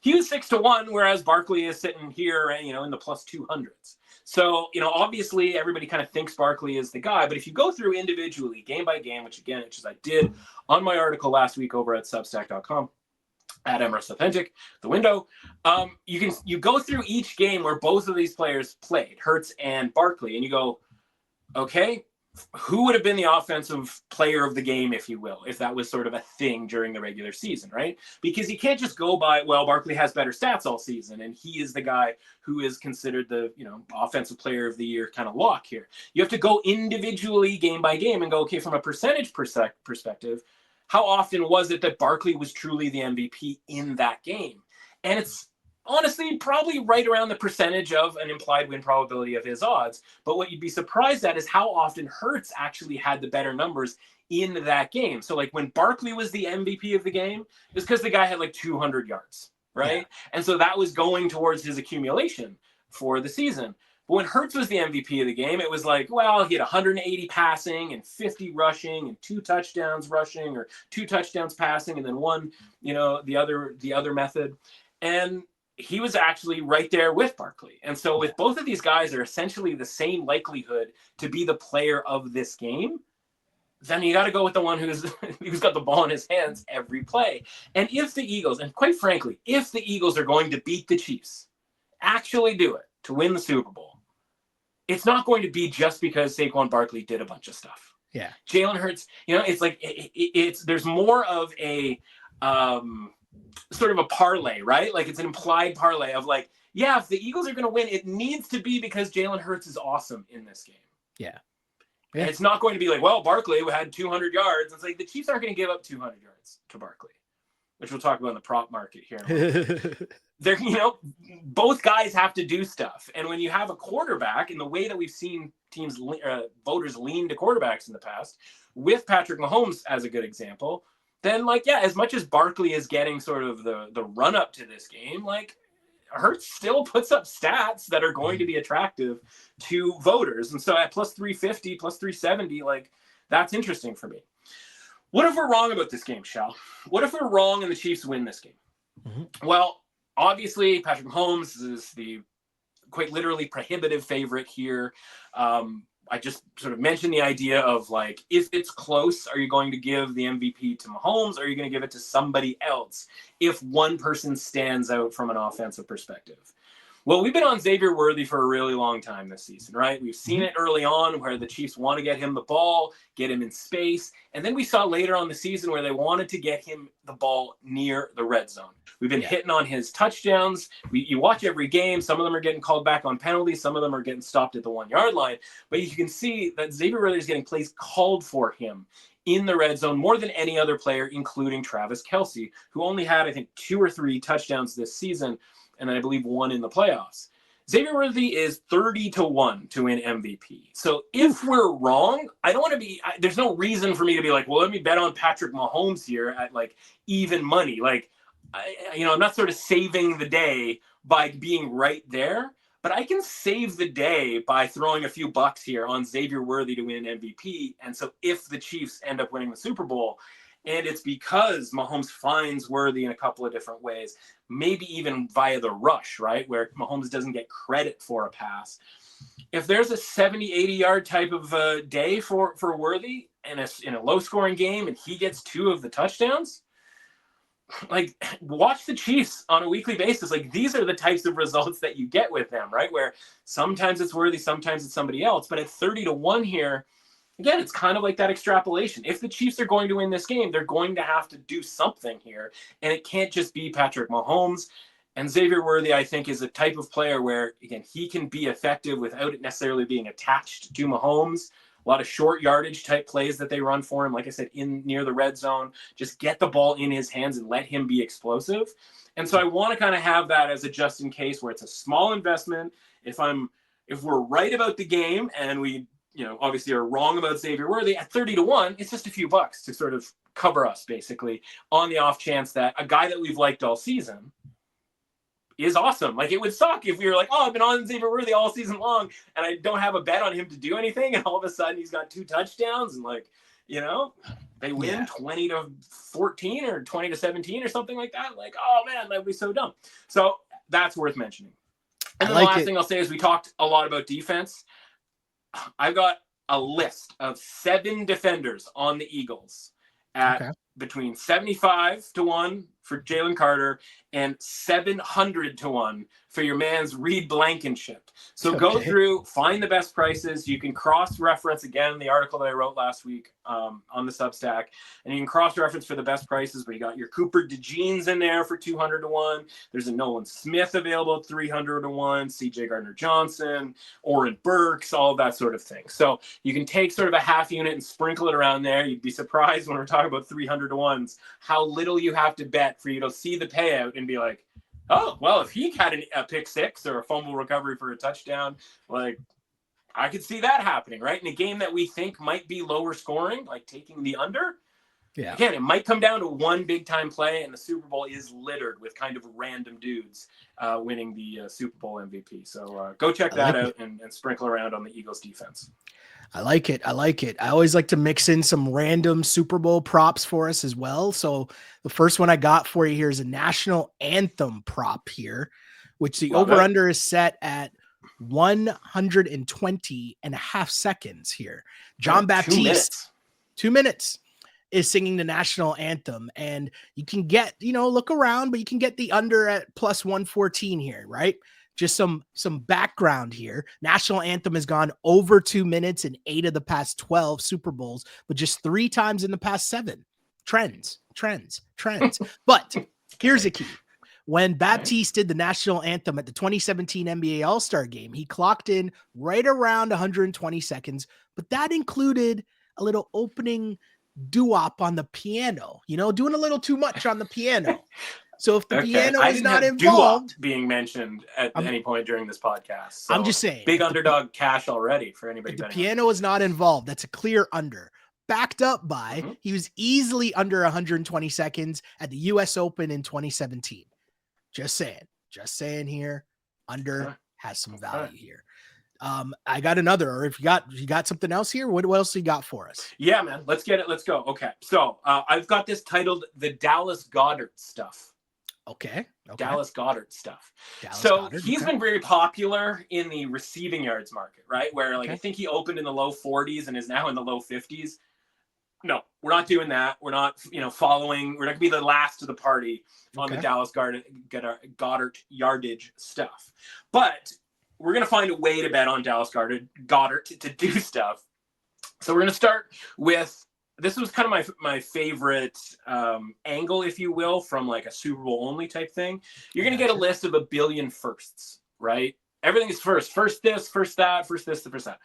He was 6-1, whereas Barkley is sitting here, in the plus 200s. So, obviously everybody kind of thinks Barkley is the guy, but if you go through individually, game by game, which I did on my article last week over at Substack.com, at Emirates Authentic, the window, you go through each game where both of these players played, Hurts and Barkley, and you go, okay, who would have been the offensive player of the game, if you will, if that was sort of a thing during the regular season, right? Because you can't just go by, well, Barkley has better stats all season, and he is the guy who is considered the, offensive player of the year kind of lock here. You have to go individually, game by game, and go, okay, from a percentage perspective, how often was it that Barkley was truly the MVP in that game? And it's honestly probably right around the percentage of an implied win probability of his odds. But what you'd be surprised at is how often Hurts actually had the better numbers in that game. So like when Barkley was the MVP of the game, it's because the guy had like 200 yards, right? Yeah. And so that was going towards his accumulation for the season. But when Hurts was the MVP of the game, it was like, well, he had 180 passing and 50 rushing and 2 touchdowns rushing or 2 touchdowns passing and then one, the other method. And he was actually right there with Barkley. And so if both of these guys are essentially the same likelihood to be the player of this game, then you got to go with the one who's got the ball in his hands every play. And if the Eagles, and quite frankly, if the Eagles are going to beat the Chiefs, actually do it to win the Super Bowl, it's not going to be just because Saquon Barkley did a bunch of stuff. Yeah. Jalen Hurts, it's like there's more of a sort of a parlay, right? Like it's an implied parlay of like, yeah, if the Eagles are going to win, it needs to be because Jalen Hurts is awesome in this game. Yeah. And it's not going to be like, well, Barkley had 200 yards. It's like the Chiefs aren't going to give up 200 yards to Barkley, which we'll talk about in the prop market here. They're, both guys have to do stuff. And when you have a quarterback, in the way that we've seen voters lean to quarterbacks in the past, with Patrick Mahomes as a good example, then as much as Barkley is getting sort of the run up to this game, Hurts still puts up stats that are going to be attractive to voters. And so at plus 350, plus 370, that's interesting for me. What if we're wrong about this game, Shal? What if we're wrong and the Chiefs win this game? Well, obviously, Patrick Mahomes is the quite literally prohibitive favorite here. I just sort of mentioned the idea of if it's close, are you going to give the MVP to Mahomes? Or are you going to give it to somebody else if one person stands out from an offensive perspective? Well, we've been on Xavier Worthy for a really long time this season, right? We've seen it early on where the Chiefs want to get him the ball, get him in space. And then we saw later on the season where they wanted to get him the ball near the red zone. We've been hitting on his touchdowns. You watch every game. Some of them are getting called back on penalties. Some of them are getting stopped at the 1-yard line. But you can see that Xavier Worthy is getting plays called for him in the red zone more than any other player, including Travis Kelce, who only had, I think, 2 or 3 touchdowns this season, and I believe 1 in the playoffs. Xavier Worthy is 30-1 to win MVP. So if we're wrong, I don't want to be. There's no reason for me to be like, well, let me bet on Patrick Mahomes here at even money. I'm not sort of saving the day by being right there, but I can save the day by throwing a few bucks here on Xavier Worthy to win MVP. And so if the Chiefs end up winning the Super Bowl, and it's because Mahomes finds Worthy in a couple of different ways, maybe even via the rush, right, where Mahomes doesn't get credit for a pass. If there's a 70, 80-yard type of day for Worthy in a low-scoring game and he gets 2 of the touchdowns, watch the Chiefs on a weekly basis. These are the types of results that you get with them, right, where sometimes it's Worthy, sometimes it's somebody else. But at 30-1 here, again, it's kind of like that extrapolation. If the Chiefs are going to win this game, they're going to have to do something here. And it can't just be Patrick Mahomes. And Xavier Worthy, I think, is a type of player where, again, he can be effective without it necessarily being attached to Mahomes. A lot of short yardage type plays that they run for him. Like I said, in near the red zone, just get the ball in his hands and let him be explosive. And so I want to kind of have that as a just in case where it's a small investment. If we're right about the game and we, obviously are wrong about Xavier Worthy at 30-1, it's just a few bucks to sort of cover us basically on the off chance that a guy that we've liked all season is awesome. Like, it would suck if we were like, oh, I've been on Xavier Worthy all season long and I don't have a bet on him to do anything. And all of a sudden he's got 2 touchdowns and they win 20-14 or 20-17 or something like that. Like, oh man, that would be so dumb. So that's worth mentioning. And then the last thing I'll say is we talked a lot about defense. I've got a list of 7 defenders on the Eagles at between 75-1 for Jalen Carter and 700-1 for your man's Reed Blankenship. So go through, find the best prices. You can cross-reference, again, the article that I wrote last week on the Substack, and you can cross-reference for the best prices, but you got your Cooper DeJeans in there for 200-1. There's a Nolan Smith available at 300-1, CJ Gardner-Johnson, Oren Burks, all of that sort of thing. So you can take sort of a half unit and sprinkle it around there. You'd be surprised when we're talking about 300-1s, how little you have to bet for you to see the payout and be like, oh, well, if he had a pick six or a fumble recovery for a touchdown, like, I could see that happening, right? In a game that we think might be lower scoring, like taking the under. Yeah. Again, it might come down to one big time play, and the Super Bowl is littered with kind of random dudes winning the Super Bowl MVP. So go check that out and sprinkle around on the Eagles defense. I like it. I always like to mix in some random Super Bowl props for us as well. So the first one I got for you here is a national anthem prop here, which the over-under is set at 120.5 seconds here. John Baptiste, 2 minutes, is singing the national anthem. And you can get, look around, but you can get the under at plus 114 here, right? Just some background here. National anthem has gone over 2 minutes in 8 of the past 12 Super Bowls, but just 3 times in the past 7. Trends. But here's a key. When Baptiste did the national anthem at the 2017 NBA All-Star game, he clocked in right around 120 seconds, but that included a little opening doo-wop on the piano, doing a little too much on the piano. So if the piano is not involved, being mentioned at any point during this podcast, so I'm just saying, big underdog cash already for anybody. If the piano is not involved, that's a clear under. Backed up by he was easily under 120 seconds at the U.S. Open in 2017. Just saying here, under has some value here. I got another, or if you got something else here, what else you got for us? Yeah, man, let's get it. Let's go. Okay. So I've got this titled The Dallas Goedert Stuff. Okay. Dallas Goedert stuff. He's been very popular in the receiving yards market, right? Where I think he opened in the low 40s and is now in the low 50s. No, we're not doing that. We're not, following. We're not gonna be the last of the party on the Dallas Goedert yardage stuff. But we're gonna find a way to bet on Dallas Goedert to do stuff. So we're gonna start with. This was kind of my favorite angle, if you will, from like a Super Bowl only type thing. You're going to get a list of 1 billion firsts, right? Everything is first. First this, first that, first this, first that.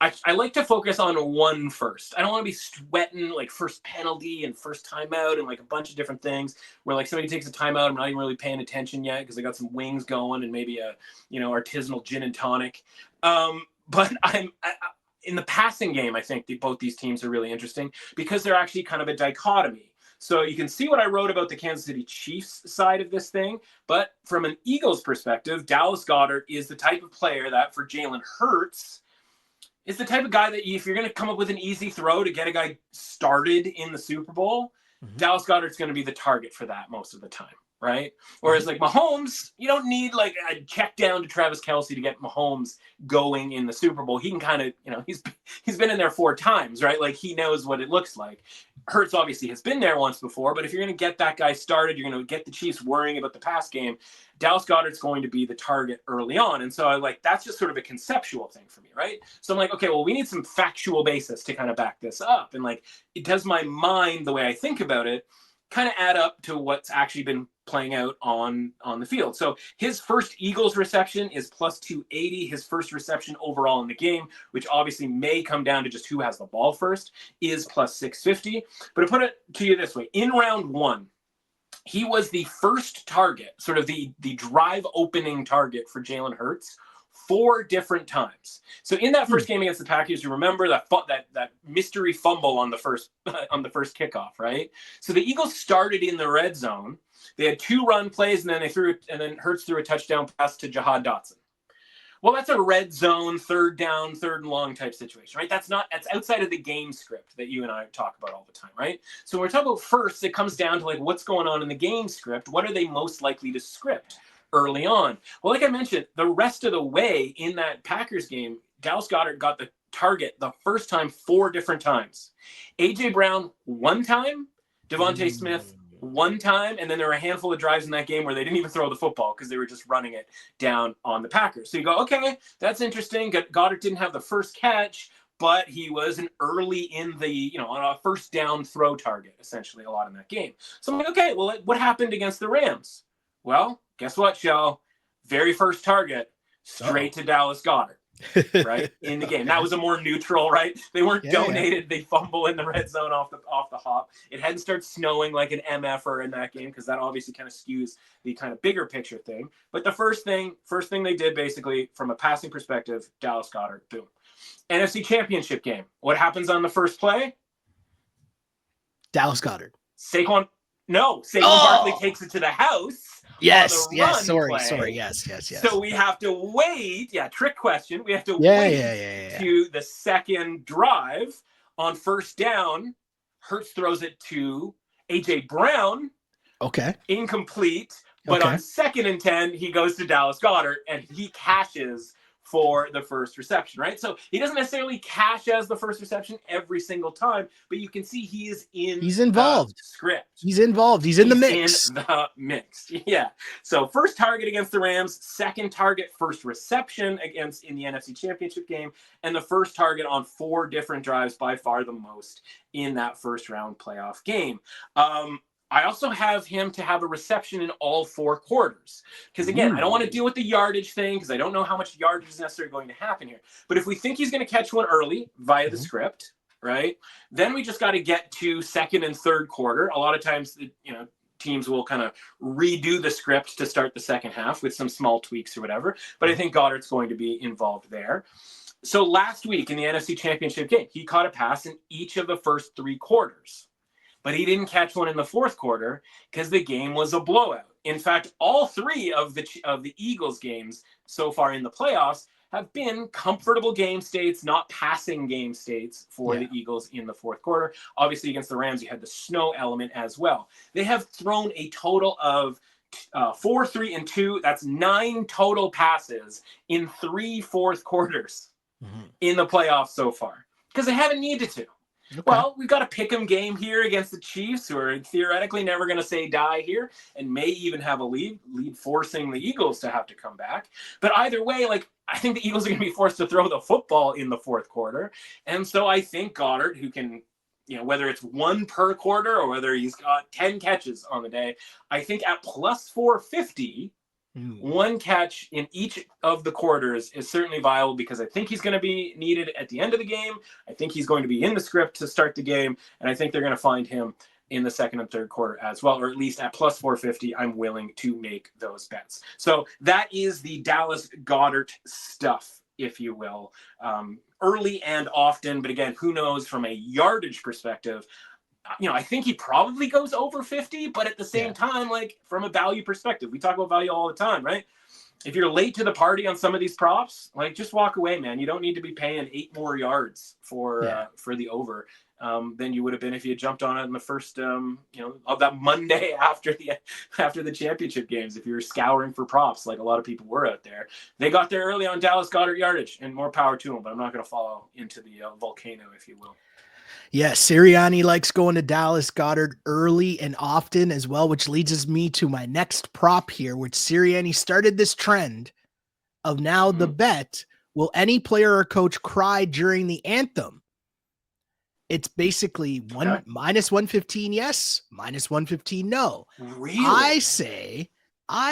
I like to focus on one first. I don't want to be sweating like first penalty and first timeout and like a bunch of different things where like somebody takes a timeout. I'm not even really paying attention yet because I got some wings going and maybe a, artisanal gin and tonic. But in the passing game, I think both these teams are really interesting because they're actually kind of a dichotomy. So you can see what I wrote about the Kansas City Chiefs side of this thing, but from an Eagles perspective, Dallas Goedert is the type of player that for Jalen Hurts is the type of guy that if you're going to come up with an easy throw to get a guy started in the Super Bowl, Dallas Goedert's going to be the target for that most of the time. right? Whereas like Mahomes, you don't need like a check down to Travis Kelce to get Mahomes going in the Super Bowl. He can kind of, he's been in there 4 times, right? Like he knows what it looks like. Hurts obviously has been there once before, but if you're going to get that guy started, you're going to get the Chiefs worrying about the pass game. Dallas Goedert's going to be the target early on. And so that's just sort of a conceptual thing for me, right? So I'm like, okay, well, we need some factual basis to kind of back this up. And like, it does my mind, the way I think about it, kind of add up to what's actually been playing out on the field. So his first Eagles reception is plus 280. His first reception overall in the game, which obviously may come down to just who has the ball first, is plus 650. But to put it to you this way, in round 1, he was the first target, sort of the drive opening target for Jalen Hurts 4 different times. So in that first game against the Packers, you remember that mystery fumble on the first kickoff, right? So the Eagles started in the red zone. They had 2 run plays, and then Hurts threw a touchdown pass to Jahan Dotson. Well, that's a red zone, 3rd down, 3rd and long type situation, right? That's outside of the game script that you and I talk about all the time, right? So when we're talking about first, it comes down to like what's going on in the game script. What are they most likely to script early on? Well, like I mentioned, the rest of the way in that Packers game, Dallas Goedert got the target the first time 4 different times. A.J. Brown 1 time, Devontae Smith 1 time, and then there were a handful of drives in that game where they didn't even throw the football because they were just running it down on the Packers. So you go, okay, that's interesting. Goddard didn't have the first catch, but he was an early in the, on a first down throw target, essentially, a lot in that game. So I'm like, okay, well, what happened against the Rams? Well, guess what, Shell? Very first target, straight to Dallas Goedert. Right in the game. Okay. That was a more neutral, right? They weren't donated. Yeah. They fumble in the red zone off the hop. It hadn't started snowing like an MF in that game because that obviously kind of skews the kind of bigger picture thing. But the first thing they did basically from a passing perspective, Dallas Goedert, boom. NFC Championship game. What happens on the first play? Dallas Goedert. Saquon Barkley takes it to the house. Yes. Sorry. Yes. So we have to wait. Yeah, trick question. We have to wait to the second drive on first down. Hurts throws it to A.J. Brown. Okay. Incomplete. But on 2nd and 10, he goes to Dallas Goedert, and he cashes for the first reception, right? So he doesn't necessarily cash as the first reception every single time, but you can see he's involved. The script. He's involved. He's in the mix. Yeah. So first target against the Rams, second target, first reception in the NFC Championship game, and the first target on 4 different drives, by far the most in that first round playoff game. I also have him to have a reception in all 4 quarters. Because, again, I don't want to deal with the yardage thing because I don't know how much yardage is necessarily going to happen here. But if we think he's going to catch one early via the script, right, then we just got to get to 2nd and 3rd quarter. A lot of times, teams will kind of redo the script to start the second half with some small tweaks or whatever. But I think Goddard's going to be involved there. So last week in the NFC Championship game, he caught a pass in each of the first 3 quarters. But he didn't catch one in the 4th quarter because the game was a blowout. In fact, all 3 of the Eagles games so far in the playoffs have been comfortable game states, not passing game states for the Eagles in the 4th quarter. Obviously, against the Rams, you had the snow element as well. They have thrown a total of 4, 3, and 2. That's 9 total passes in 3 4th quarters in the playoffs so far because they haven't needed to. Okay. Well, we've got a pick'em game here against the Chiefs, who are theoretically never going to say die here and may even have a lead forcing the Eagles to have to come back. But either way, I think the Eagles are going to be forced to throw the football in the 4th quarter. And so I think Goedert, who can, whether it's 1 per quarter or whether he's got 10 catches on the day, I think at plus 450, 1 catch in each of the quarters is certainly viable because I think he's going to be needed at the end of the game. I think he's going to be in the script to start the game, and I think they're going to find him in the 2nd and 3rd quarter as well, or at least at plus 450, I'm willing to make those bets. So that is the Dallas Goedert stuff, if you will, early and often. But again, who knows from a yardage perspective? I think he probably goes over 50, but at the same time, from a value perspective, we talk about value all the time, right? if you're late to the party on some of these props, like just walk away, man. You don't need to be paying 8 more yards for the over than you would have been if you had jumped on it in the first, of that Monday after the championship games. If you were scouring for props, like a lot of people were out there, they got there early on Dallas Goedert yardage, and more power to them. But I'm not going to follow into the volcano, if you will. Yeah, Sirianni likes going to Dallas Goedert early and often as well, which leads me to my next prop here, which Sirianni started this trend of now the bet, will any player or coach cry during the anthem? It's basically minus 115 yes, minus 115 no. Really? I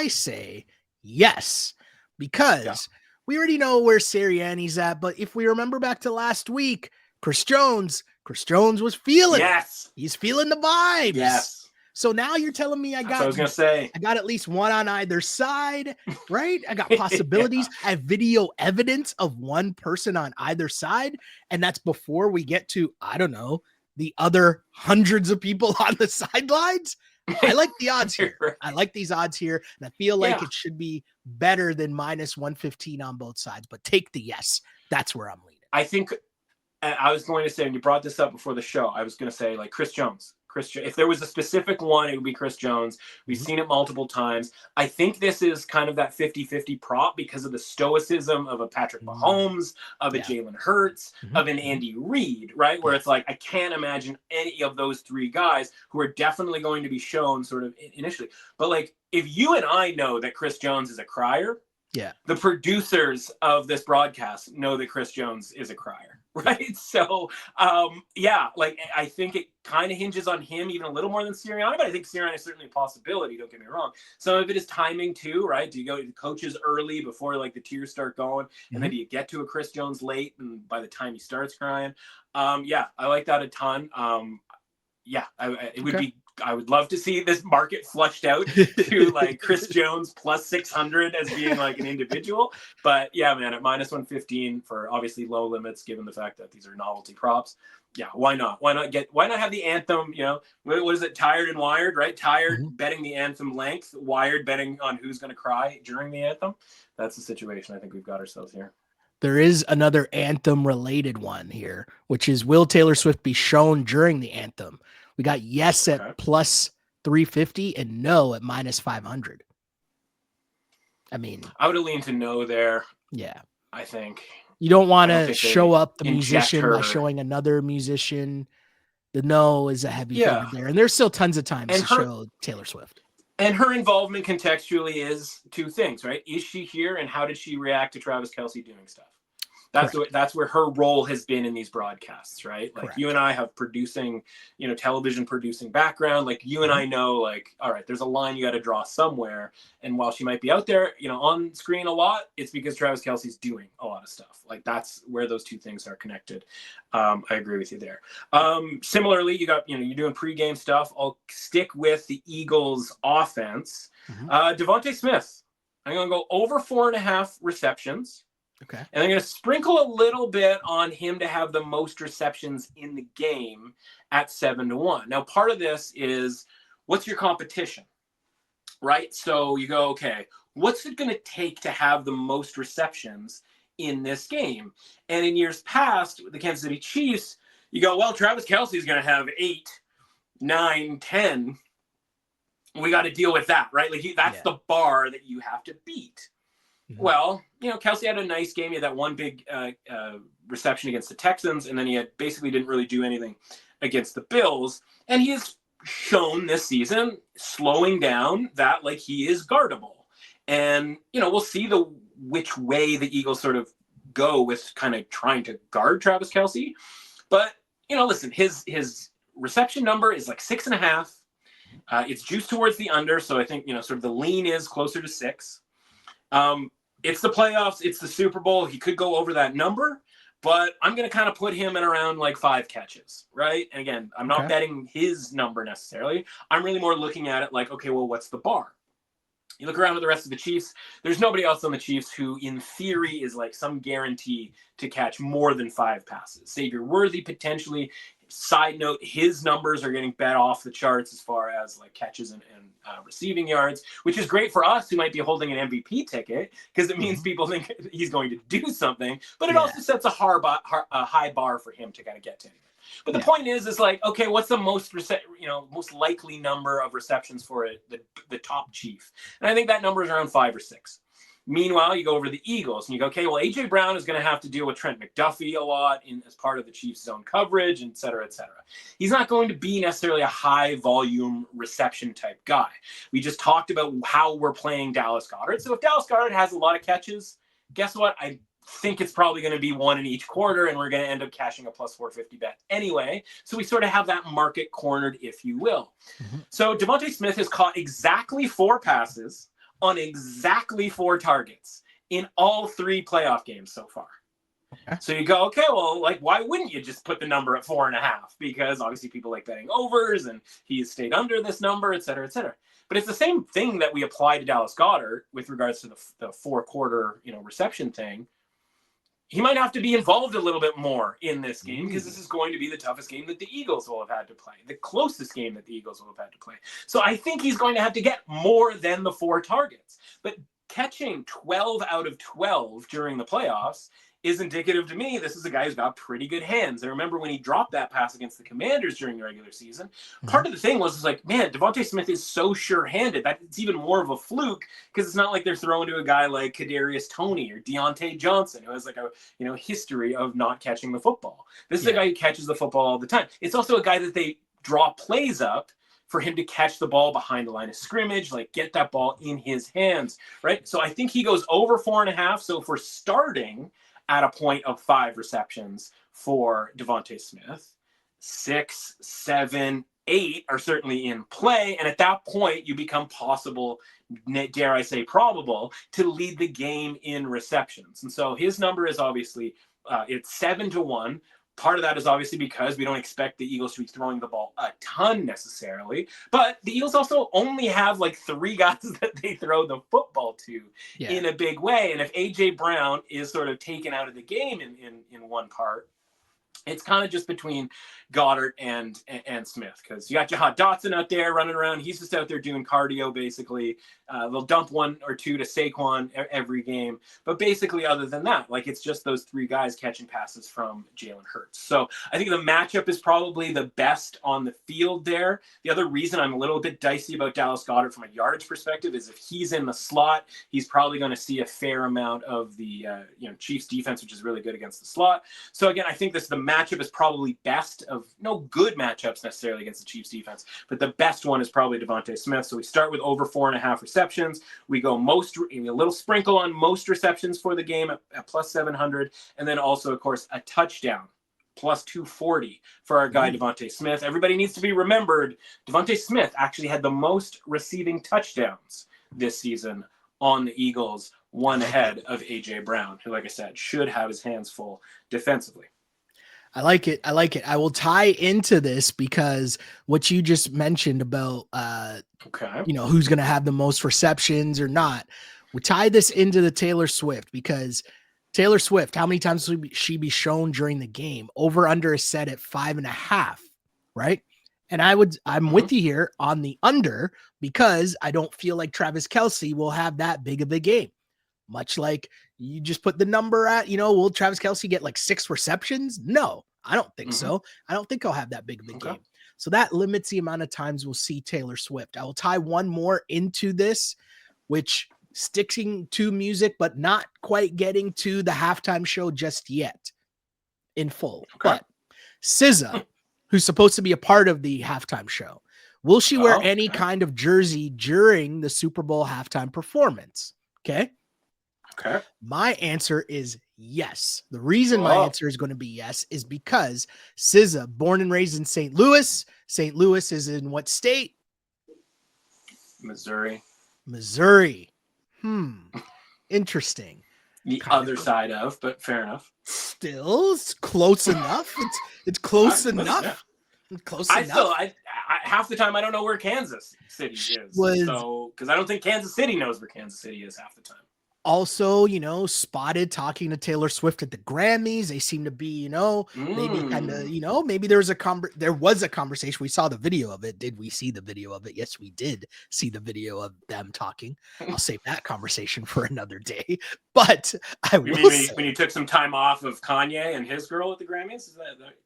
say yes, because we already know where Sirianni's at, but if we remember back to last week, Chris Jones was feeling it. He's feeling the vibes. Yes. So now you're telling me I got at least one on either side, right? I got possibilities. I have video evidence of one person on either side. And that's before we get to, I don't know, the other hundreds of people on the sidelines. I like the odds here. Right. I like these odds here. And I feel like it should be better than minus 115 on both sides. But take the yes. That's where I'm leaning. I think I was going to say, and you brought this up before the show, I was going to say like Chris Jones. If there was a specific one, it would be Chris Jones. We've seen it multiple times. I think this is kind of that 50-50 prop because of the stoicism of a Patrick Mahomes, of a Jalen Hurts, of an Andy Reid, right? Where it's like, I can't imagine any of those three guys who are definitely going to be shown sort of initially. But like, if you and I know that Chris Jones is a crier, the producers of this broadcast know that Chris Jones is a crier. Right. So, like I think it kind of hinges on him even a little more than Sirianni, but I think Sirianni is certainly a possibility. Don't get me wrong. Some of it is timing too, right? Do you go to the coaches early before like the tears start going, and then do you get to a Chris Jones late, and by the time he starts crying? I like that a ton. It would be. I would love to see this market flushed out to like Chris Jones plus 600 as being like an individual. But yeah, man, at minus 115 for obviously low limits, given the fact that these are novelty props. Yeah, why not? Why not have the anthem? What is it? Tired and wired, right? Tired betting the anthem length, wired betting on who's going to cry during the anthem. That's the situation I think we've got ourselves here. There is another anthem related one here, which is, will Taylor Swift be shown during the anthem? We got yes at plus 350 and no at minus 500. I mean, I would have leaned to no there. Yeah. I think you don't want to show up the musician by showing another musician. The no is a heavy favorite there. And there's still tons of times to show Taylor Swift. And her involvement contextually is two things, right? Is she here, and how did she react to Travis Kelce doing stuff? That's where her role has been in these broadcasts, right? Like you and I have producing, television producing background. Like you and I know, like, all right, there's a line you got to draw somewhere. And while she might be out there, on screen a lot, it's because Travis Kelce's doing a lot of stuff. Like that's where those two things are connected. I agree with you there. Similarly, you got, you're doing pregame stuff. I'll stick with the Eagles offense. Devontae Smith, I'm going to go over 4.5 receptions. Okay. And I'm going to sprinkle a little bit on him to have the most receptions in the game at 7-1. Now, part of this is, what's your competition, right? So you go, okay, what's it going to take to have the most receptions in this game? And in years past, with the Kansas City Chiefs, you go, well, Travis Kelce is going to have 8, 9, 10. We got to deal with that, right? Like that's the bar that you have to beat. Well, Kelce had a nice game. He had that one big reception against the Texans, and then he basically didn't really do anything against the Bills. And he has shown this season, slowing down, that like he is guardable. And, we'll see which way the Eagles sort of go with kind of trying to guard Travis Kelce. But, listen, his reception number is like 6.5. It's juiced towards the under. So I think, sort of the lean is closer to 6. It's the playoffs. It's the Super Bowl. He could go over that number, but I'm going to kind of put him in around like 5 catches, right? And again, I'm not betting his number necessarily. I'm really more looking at it like, okay, well, what's the bar? You look around at the rest of the Chiefs. There's nobody else on the Chiefs who, in theory, is like some guarantee to catch more than 5 passes. Xavier Worthy, potentially. Side note, his numbers are getting bet off the charts as far has like catches and receiving yards, which is great for us who might be holding an MVP ticket because it means people think he's going to do something. But it also sets a high bar for him to kind of get to. But the point is like, okay, what's the most likely number of receptions for the top chief? And I think that number is around 5 or 6. Meanwhile, you go over to the Eagles and you go, okay, well, A.J. Brown is going to have to deal with Trent McDuffie a lot as part of the Chiefs' zone coverage, et cetera, et cetera. He's not going to be necessarily a high-volume reception type guy. We just talked about how we're playing Dallas Goedert. So if Dallas Goedert has a lot of catches, guess what? I think it's probably going to be one in each quarter, and we're going to end up cashing a plus 450 bet anyway. So we sort of have that market cornered, if you will. So Devontae Smith has caught exactly 4 passes on exactly 4 targets in all 3 playoff games so far. So you go, okay, well, like, why wouldn't you just put the number at 4.5? Because obviously people like betting overs, and he has stayed under this number, et cetera, et cetera. But it's the same thing that we apply to Dallas Goedert with regards to the 4-quarter, reception thing. He might have to be involved a little bit more in this game because this is going to be the toughest game that the Eagles will have had to play, the closest game that the Eagles will have had to play. So I think he's going to have to get more than the 4 targets. But catching 12 out of 12 during the playoffs is indicative to me. This is a guy who's got pretty good hands. I remember when he dropped that pass against the Commanders during the regular season, part of the thing was like, man, Devontae Smith is so sure-handed that it's even more of a fluke because it's not like they're throwing to a guy like Kadarius Toney or Deontay Johnson who has like a history of not catching the football. This is a guy who catches the football all the time. It's also a guy that they draw plays up for him to catch the ball behind the line of scrimmage, like get that ball in his hands, right? So I think he goes over 4.5. So if we're starting at a point of 5 receptions for Devontae Smith, 6, 7, 8 are certainly in play. And at that point, you become possible, dare I say probable, to lead the game in receptions. And so his number is obviously, it's 7-1. Part of that is obviously because we don't expect the Eagles to be throwing the ball a ton necessarily. But the Eagles also only have like 3 guys that they throw the football to in a big way. And if A.J. Brown is sort of taken out of the game in one part, it's kind of just between Goddard and Smith, because you got Jahad Dotson out there running around. He's just out there doing cardio, basically. They'll dump 1 or 2 to Saquon every game. But basically, other than that, like, it's just those 3 guys catching passes from Jalen Hurts. So I think the matchup is probably the best on the field there. The other reason I'm a little bit dicey about Dallas Goedert from a yardage perspective is if he's in the slot, he's probably going to see a fair amount of the Chiefs defense, which is really good against the slot. So again, I think the matchup is probably best of no good matchups necessarily against the Chiefs defense, but the best one is probably Devontae Smith. So we start with over 4.5 receptions. We go a little sprinkle on most receptions for the game at plus 700. And then also, of course, a touchdown plus 240 for our guy, Devontae Smith. Everybody needs to be remembered. Devontae Smith actually had the most receiving touchdowns this season on the Eagles, one ahead of A.J. Brown, who, like I said, should have his hands full defensively. I like it. I will tie into this because what you just mentioned about, who's going to have the most receptions or not. We tie this into the Taylor Swift, because Taylor Swift, how many times will she be shown during the game? Over under is set at 5.5, right? And I'm with you here on the under, because I don't feel like Travis Kelce will have that big of a game. Much like you just put the number at, will Travis Kelce get like 6 receptions? No, I don't think so. I don't think I'll have that big of a game. So that limits the amount of times we'll see Taylor Swift. I will tie one more into this, which sticking to music, but not quite getting to the halftime show just yet in full. But SZA, who's supposed to be a part of the halftime show, will she wear any kind of jersey during the Super Bowl halftime performance? Okay. My answer is yes. The reason my answer is going to be yes is because SZA, born and raised in St. Louis. St. Louis is in what state? Missouri. Interesting. The other side of, but fair enough. Still, it's close enough. It's close enough. Half the time I don't know where Kansas City is. Because I don't think Kansas City knows where Kansas City is half the time. also, spotted talking to Taylor Swift at the Grammys. They seem to be, maybe kind of, maybe there was a conversation. We saw the video of it. Did we see the video of it? Yes, we did see the video of them talking. I'll save that conversation for another day. But I will say, when you took some time off of Kanye and his girl at the Grammys?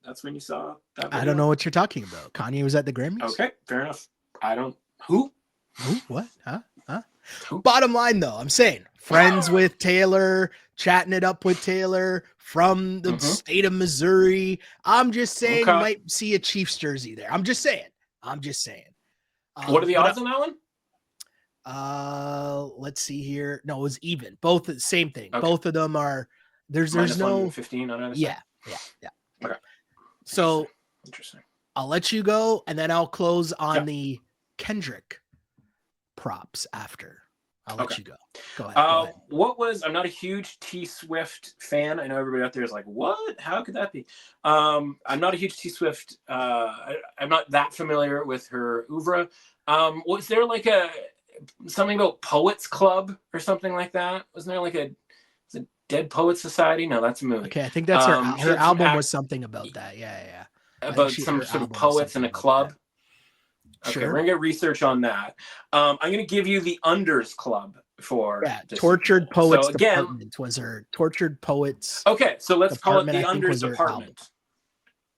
That's when you saw that video? I don't know what you're talking about. Kanye was at the Grammys? Okay, fair enough. Who? What? Huh? Bottom line, though, I'm saying friends with Taylor, chatting it up with Taylor from the state of Missouri. I'm just saying you might see a Chiefs jersey there. I'm just saying. What are the odds on that one? Let's see here. No, it was even. Both the same thing. Okay. Both of them are. There's no 15 on either side. Yeah. Okay. So interesting. I'll let you go, and then I'll close on the Kendrick props after. I'll let you go. Go ahead. I'm not a huge T Swift fan. I know everybody out there is like, what? How could that be? I'm not a huge T Swift. I'm not that familiar with her oeuvre. Was there like something about Poets Club or something like that? Wasn't there like a Dead Poets Society? No, that's a movie. Okay, I think that's her album was something about that. Yeah. About some sort of poets in a club. Okay, sure. We're gonna get research on that. I'm gonna give you the Unders Club for Tortured Poets Department was her Tortured Poets. Okay, so let's call it the Unders Department.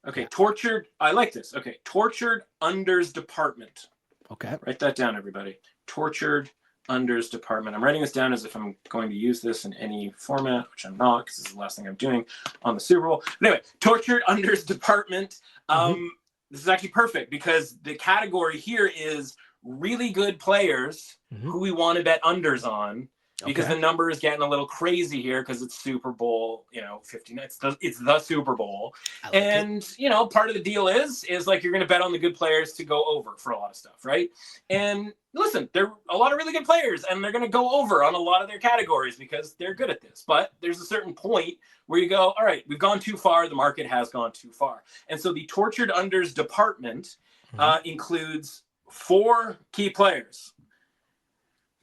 Okay, Tortured. I like this. Okay, Tortured Unders Department. Okay, write that down, everybody. Tortured Unders Department. I'm writing this down as if I'm going to use this in any format, which I'm not, because this is the last thing I'm doing on the Super Bowl. But anyway, Tortured Unders Department. This is actually perfect because the category here is really good players who we want to bet unders on, because the number is getting a little crazy here because it's Super Bowl, 59. It's the Super Bowl. And part of the deal is like you're going to bet on the good players to go over for a lot of stuff, right? And listen, there are a lot of really good players and they're going to go over on a lot of their categories because they're good at this. But there's a certain point where you go, all right, we've gone too far. The market has gone too far. And so the Tortured Unders Department includes 4 key players.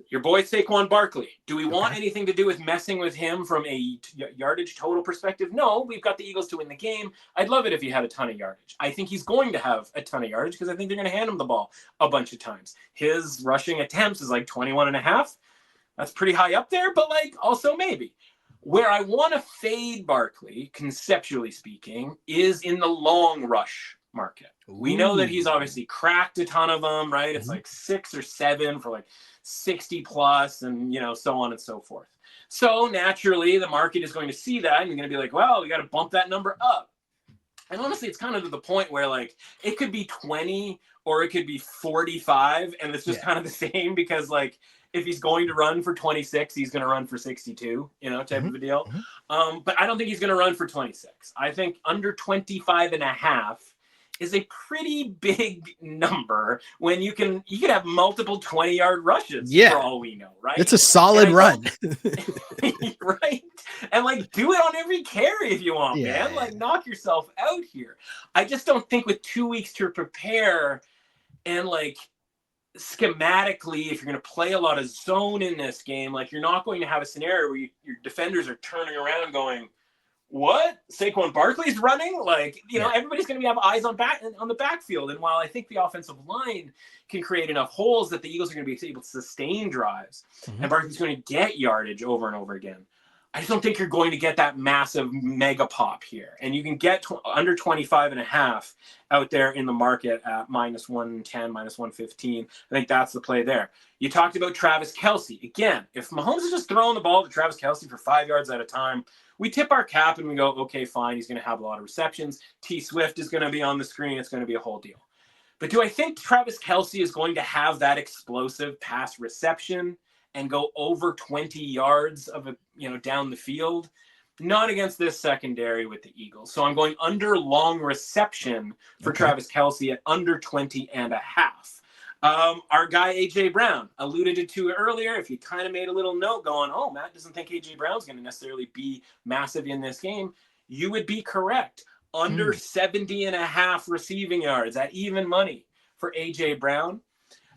Your boy Saquon Barkley. Do we want anything to do with messing with him from a yardage total perspective? No, we've got the Eagles to win the game. I'd love it if he had a ton of yardage. I think he's going to have a ton of yardage because I think they're going to hand him the ball a bunch of times. His rushing attempts is like 21 and a half. That's pretty high up there, but also maybe. Where I want to fade Barkley, conceptually speaking, is in the long rush market. We know that he's obviously cracked a ton of them, right? It's like 6 or 7 for 60 plus and so on and so forth. So naturally the market is going to see that and you're going to be like, well, we got to bump that number up. And honestly, it's kind of to the point where it could be 20 or it could be 45 and it's just kind of the same because if he's going to run for 26, he's going to run for 62, type of a deal. But I don't think he's going to run for 26. I think under 25 and a half is a pretty big number when you could have multiple 20-yard rushes for all we know, right? It's a solid run. Right? And do it on every carry if you want, man. Knock yourself out here. I just don't think with 2 weeks to prepare and schematically, if you're going to play a lot of zone in this game, you're not going to have a scenario where your defenders are turning around going, what? Saquon Barkley's running? Everybody's going to have eyes on the backfield. And while I think the offensive line can create enough holes that the Eagles are going to be able to sustain drives, and Barkley's going to get yardage over and over again, I just don't think you're going to get that massive mega pop here. And you can get under 25 and a half out there in the market at minus 110, minus 115. I think that's the play there. You talked about Travis Kelce. Again, if Mahomes is just throwing the ball to Travis Kelce for 5 yards at a time, we tip our cap and we go, okay, fine. He's going to have a lot of receptions. T Swift is going to be on the screen. It's going to be a whole deal. But do I think Travis Kelce is going to have that explosive pass reception and go over 20 yards of down the field? Not against this secondary with the Eagles. So I'm going under long reception for Travis Kelce at under 20 and a half. Our guy, A.J. Brown, alluded to it earlier. If you kind of made a little note going, oh, Matt doesn't think A.J. Brown's going to necessarily be massive in this game, you would be correct. Under 70 and a half receiving yards at even money for A.J. Brown.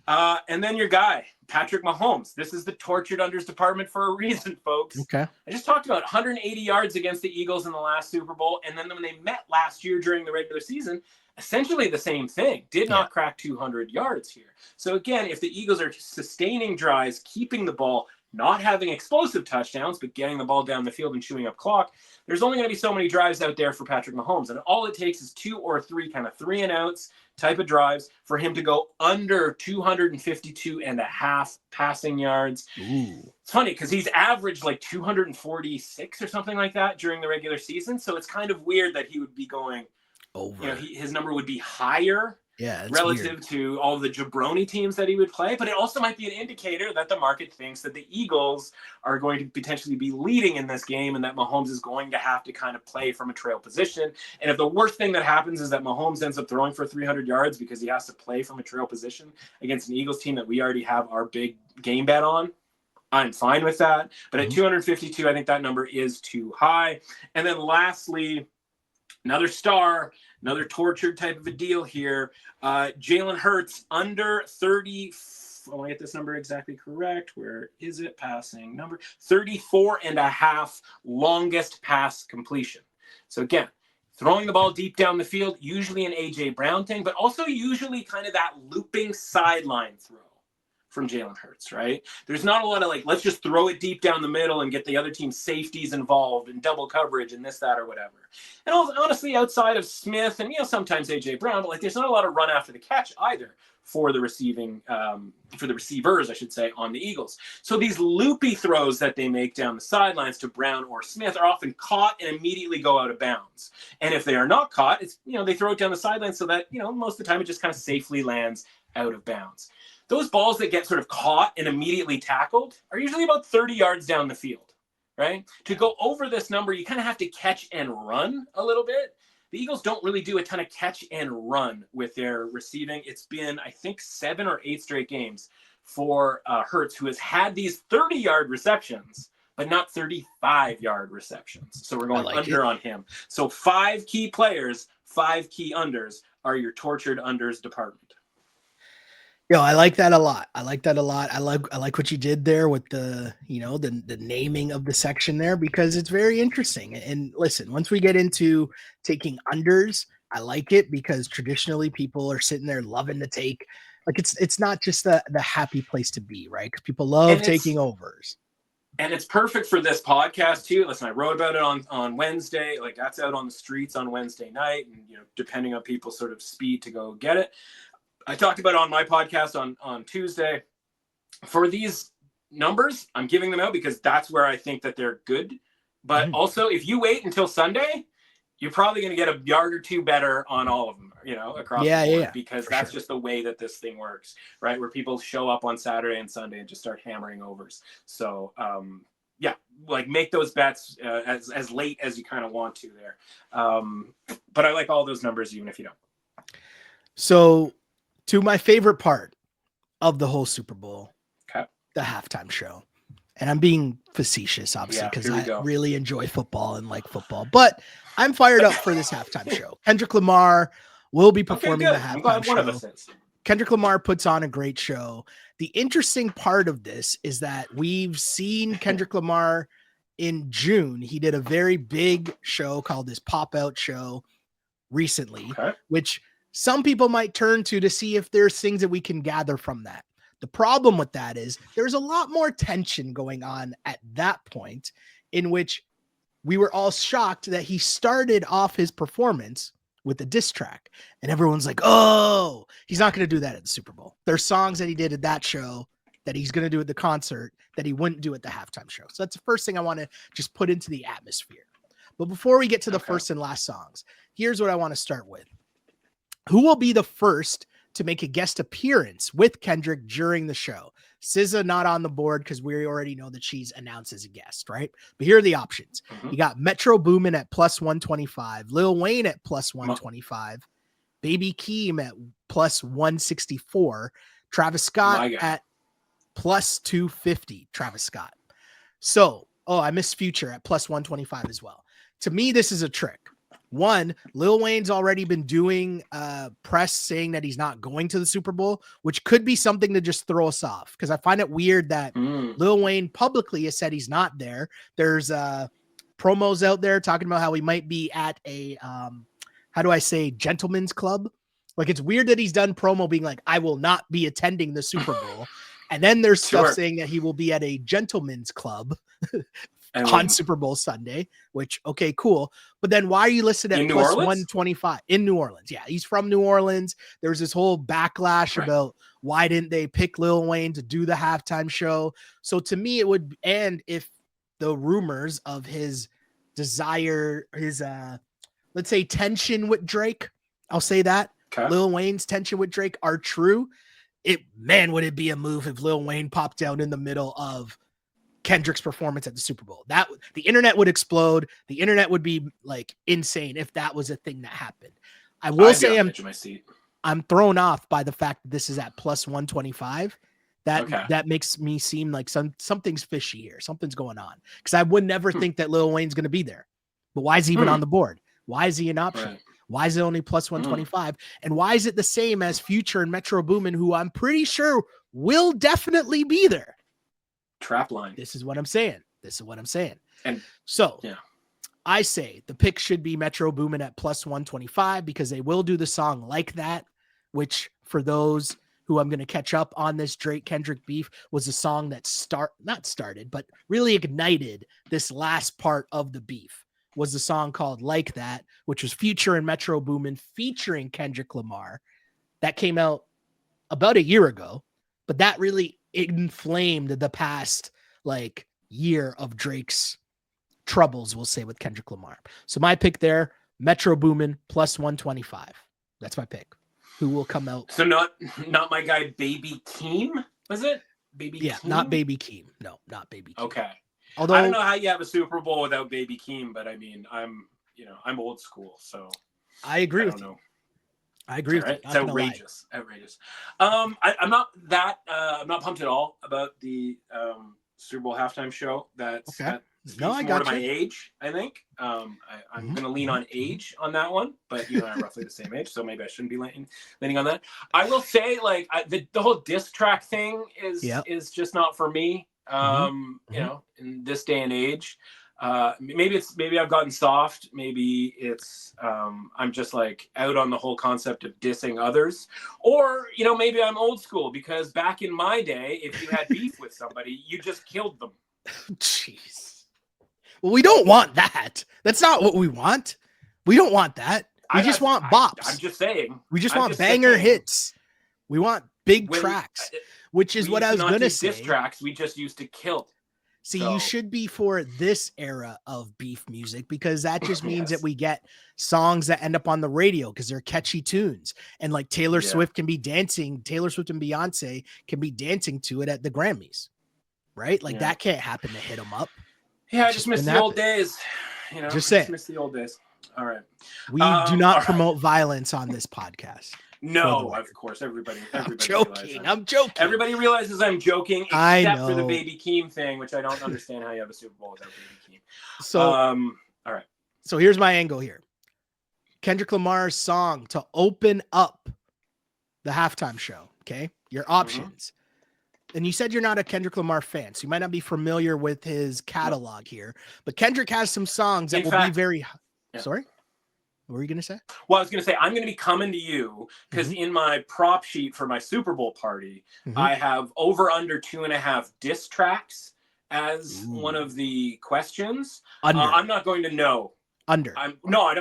And then your guy, Patrick Mahomes. This is the tortured unders department for a reason, folks. Okay. I just talked about 180 yards against the Eagles in the last Super Bowl. And then when they met last year during the regular season, essentially the same thing. Did not crack 200 yards here. So again, if the Eagles are sustaining drives, keeping the ball, not having explosive touchdowns, but getting the ball down the field and chewing up clock, there's only going to be so many drives out there for Patrick Mahomes. And all it takes is 2 or 3 kind of 3 and outs type of drives for him to go under 252 and a half passing yards. Ooh. It's funny because he's averaged like 246 or something like that during the regular season. So it's kind of weird that he would be going over. You know, his number would be higher. Yeah, relative to all the jabroni teams that he would play, but it also might be an indicator that the market thinks that the Eagles are going to potentially be leading in this game and that Mahomes is going to have to kind of play from a trail position. And if the worst thing that happens is that Mahomes ends up throwing for 300 yards because he has to play from a trail position against an Eagles team that we already have our big game bet on, I'm fine with that. But at 252, I think that number is too high. And then lastly, another star, another tortured type of a deal here. Jalen Hurts under 30. I want to get this number exactly correct. Where is it? Passing number 34 and a half longest pass completion. So again, throwing the ball deep down the field, usually an A.J. Brown thing, but also usually kind of that looping sideline throw from Jalen Hurts, right? There's not a lot of like, let's just throw it deep down the middle and get the other team's safeties involved and double coverage and this, that, or whatever. And honestly, outside of Smith and, sometimes A.J. Brown, but like there's not a lot of run after the catch either for the receivers, I should say, on the Eagles. So these loopy throws that they make down the sidelines to Brown or Smith are often caught and immediately go out of bounds. And if they are not caught, it's, they throw it down the sidelines so that, most of the time it just kind of safely lands out of bounds. Those balls that get sort of caught and immediately tackled are usually about 30 yards down the field, right? To go over this number, you kind of have to catch and run a little bit. The Eagles don't really do a ton of catch and run with their receiving. It's been, I think, 7 or 8 straight games for Hurts, who has had these 30-yard receptions, but not 35-yard receptions. So we're going under on him. So 5 key players, 5 key unders are your tortured unders department. I like that a lot. I like what you did there with the, the naming of the section there, because it's very interesting. And listen, once we get into taking unders, I like it because traditionally people are sitting there loving to take, like it's not just the happy place to be, right? Because people love taking overs. And it's perfect for this podcast too. Listen, I wrote about it on Wednesday. Like that's out on the streets on Wednesday night, and depending on people's sort of speed to go get it. I talked about it on my podcast on Tuesday. For these numbers, I'm giving them out because that's where I think that they're good. But also, if you wait until Sunday, you're probably going to get a yard or two better on all of them, across the board, because that's just the way that this thing works, right? Where people show up on Saturday and Sunday and just start hammering overs. So, make those bets as late as you kind of want to there. But I like all those numbers, even if you don't. So, to my favorite part of the whole Super Bowl, the halftime show. And I'm being facetious, obviously, because I really enjoy football and like football. But I'm fired up for this halftime show. Kendrick Lamar will be performing the halftime show. One of us is. Kendrick Lamar puts on a great show. The interesting part of this is that we've seen Kendrick Lamar in June. He did a very big show called his Pop-Out show recently, which some people might turn to see if there's things that we can gather from that. The problem with that is there's a lot more tension going on at that point, in which we were all shocked that he started off his performance with a diss track. And everyone's like, oh, he's not going to do that at the Super Bowl. There's songs that he did at that show that he's going to do at the concert that he wouldn't do at the halftime show. So that's the first thing I want to just put into the atmosphere. But before we get to the first and last songs, here's what I want to start with. Who will be the first to make a guest appearance with Kendrick during the show? SZA not on the board because we already know that she's announced as a guest, right? But here are the options. You got Metro Boomin at plus 125, Lil Wayne at plus 125, Baby Keem at plus 164, Travis Scott at plus 250, Travis Scott. So, I missed Future at plus 125 as well. To me, this is a trick. One, Lil Wayne's already been doing press saying that he's not going to the Super Bowl, which could be something to just throw us off, because I find it weird that Lil Wayne publicly has said he's not there. There's promos out there talking about how he might be at a how do I say, gentleman's club. Like, it's weird that he's done promo being like, I will not be attending the Super Bowl. And then there's stuff saying that he will be at a gentleman's club on Super Bowl Sunday, which, okay, cool. But then why are you listed at plus 125 in New Orleans? Yeah, he's from New Orleans. There's this whole backlash about why didn't they pick Lil Wayne to do the halftime show? So to me, it would, and if the rumors of his desire, his, let's say, tension with Drake, I'll say that, Lil Wayne's tension with Drake are true, would it be a move if Lil Wayne popped down in the middle of Kendrick's performance at the Super Bowl? That the internet would explode. The internet would be like insane if that was a thing that happened. I will say I'm thrown off by the fact that this is at plus 125. That makes me seem like something's fishy here. Something's going on, because I would never think that Lil Wayne's going to be there. But why is he even on the board? Why is he an option? Why is it only plus 125? And why is it the same as Future and Metro Boomin, who I'm pretty sure will definitely be there? Trap line. This is what I'm saying. And so I say the pick should be Metro Boomin at plus 125, because they will do the song Like That, which, for those who I'm going to catch up on this Drake Kendrick beef, was a song that not started, but really ignited this last part of the beef. Was the song called Like That, which was Future and Metro Boomin featuring Kendrick Lamar. That came out about a year ago, but that really inflamed the past like year of Drake's troubles, we'll say, with Kendrick Lamar. So my pick there, Metro Boomin plus 125. That's my pick. Who will come out? So not my guy Baby Keem, was it? Keem? Not Baby Keem. No, not Baby Keem. Okay. Although I don't know how you have a Super Bowl without Baby Keem, but I mean, I'm old school, so I agree with you. I agree with you. It's outrageous. I'm not pumped at all about the Super Bowl halftime show. That speaks more to my age, I think. I'm going to lean on age on that one, but you and I are roughly the same age, so maybe I shouldn't be leaning on that. I will say, like, the whole diss track thing is just not for me. You know, in this day and age, maybe I've gotten soft. Maybe it's I'm just like out on the whole concept of dissing others, or you know, maybe I'm old school, because back in my day, if you had beef with somebody, you just killed them. Jeez. Well, we don't want that. That's not what we want. We don't want that. We just want bops. I'm just saying. We just want banger hits. We want big tracks. Which is what I was going to say. Diss tracks, we just used to kill. See, you should be for this era of beef music, because that just means that we get songs that end up on the radio because they're catchy tunes. And like Taylor Swift and Beyonce can be dancing to it at the Grammys, right? Like that can't happen to hit them up. Yeah, I just miss the old days. You know, just miss the old days. All right. We do not promote violence on this podcast. No, of course, everybody I'm joking. Everybody realizes I'm joking, except for the Baby Keem thing, which I don't understand how you have a Super Bowl without Baby Keem. So, all right. So here's my angle here. Kendrick Lamar's song to open up the halftime show. Okay, your options. And you said you're not a Kendrick Lamar fan, so you might not be familiar with his catalog here. But Kendrick has some songs that will be very. Sorry. What were you going to say? Well, I was going to say, I'm going to be coming to you because in my prop sheet for my Super Bowl party, I have over under 2.5 diss tracks as one of the questions. I'm not going to know. Under. I'm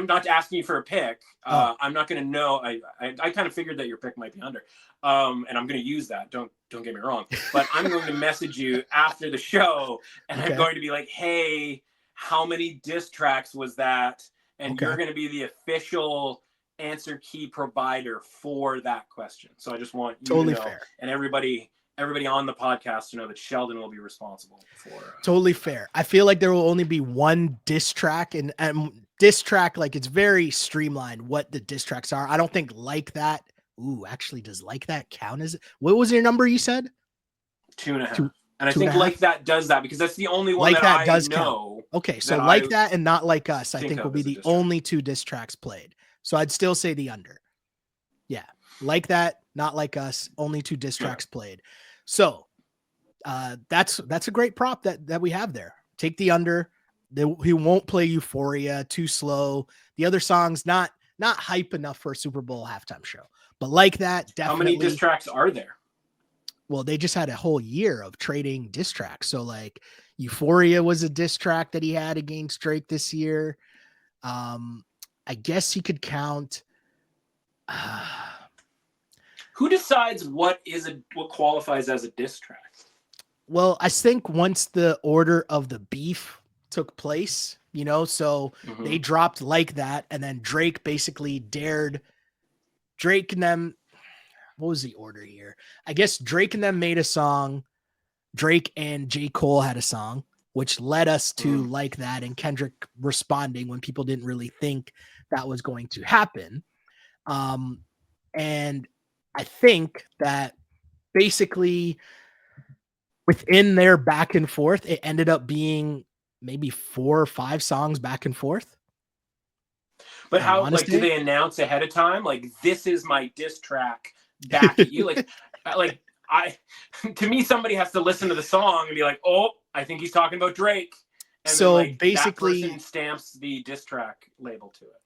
not asking you for a pick. I'm not going to know. I kind of figured that your pick might be under. And I'm going to use that. Don't get me wrong. But I'm going to message you after the show, and I'm going to be like, hey, how many diss tracks was that? And you're going to be the official answer key provider for that question. So I just want you to know, fair. And everybody on the podcast to know that Sheldon will be responsible for. Totally fair. I feel like there will only be one diss track, and diss track, like, it's very streamlined what the diss tracks are. I don't think Like That. Ooh, actually, does Like That count as it? What was your number you said? 2.5. And I Two and think a half. Like That does that because that's the only one Like that That I does know. count. Okay, so that Like I That and Not Like Us, I think will of be as a the diss track. only two diss tracks played. So I'd still say the under. Yeah. Like That, Not Like Us, only two diss tracks played. So that's a great prop that we have there. Take the under. He won't play Euphoria, too slow. The other songs not hype enough for a Super Bowl halftime show. But Like That, definitely. How many diss tracks are there? Well, they just had a whole year of trading diss tracks. So like Euphoria was a diss track that he had against Drake this year. I guess he could count. Who decides what qualifies as a diss track? Well, I think once the order of the beef took place, so they dropped Like That, and then Drake basically dared Drake and them. What was the order here? I guess Drake and them made a song. Drake and J. Cole had a song, which led us to Like That and Kendrick responding when people didn't really think that was going to happen. And I think that basically within their back and forth, it ended up being maybe 4 or 5 songs back and forth. But how, like, do they announce ahead of time? Like, this is my diss track back at you. To me, somebody has to listen to the song and be like, oh, I think he's talking about Drake. And so then, basically, that person stamps the diss track label to it.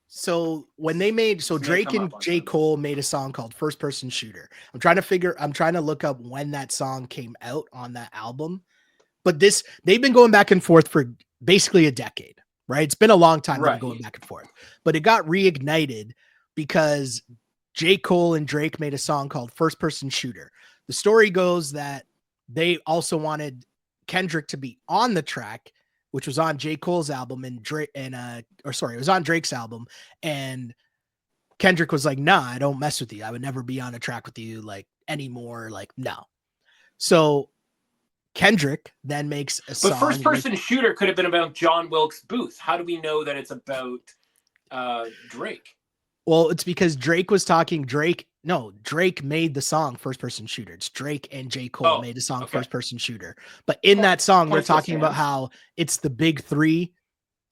So when they made, Drake and J. Cole made a song called First Person Shooter. I'm trying to look up when that song came out on that album. But they've been going back and forth for basically a decade, right? It's been a long time they've been going back and forth. But it got reignited because J. Cole and Drake made a song called First Person Shooter. The story goes that they also wanted Kendrick to be on the track, which was on J. Cole's album it was on Drake's album. And Kendrick was like, nah, I don't mess with you. I would never be on a track with you like anymore. Like, no. So Kendrick then makes a song. But First Person Shooter could have been about John Wilkes Booth. How do we know that it's about Drake? Well, it's because Drake made the song First Person Shooter. It's Drake and J. Cole made the song First Person Shooter. But in that song, they're talking about how it's the big three,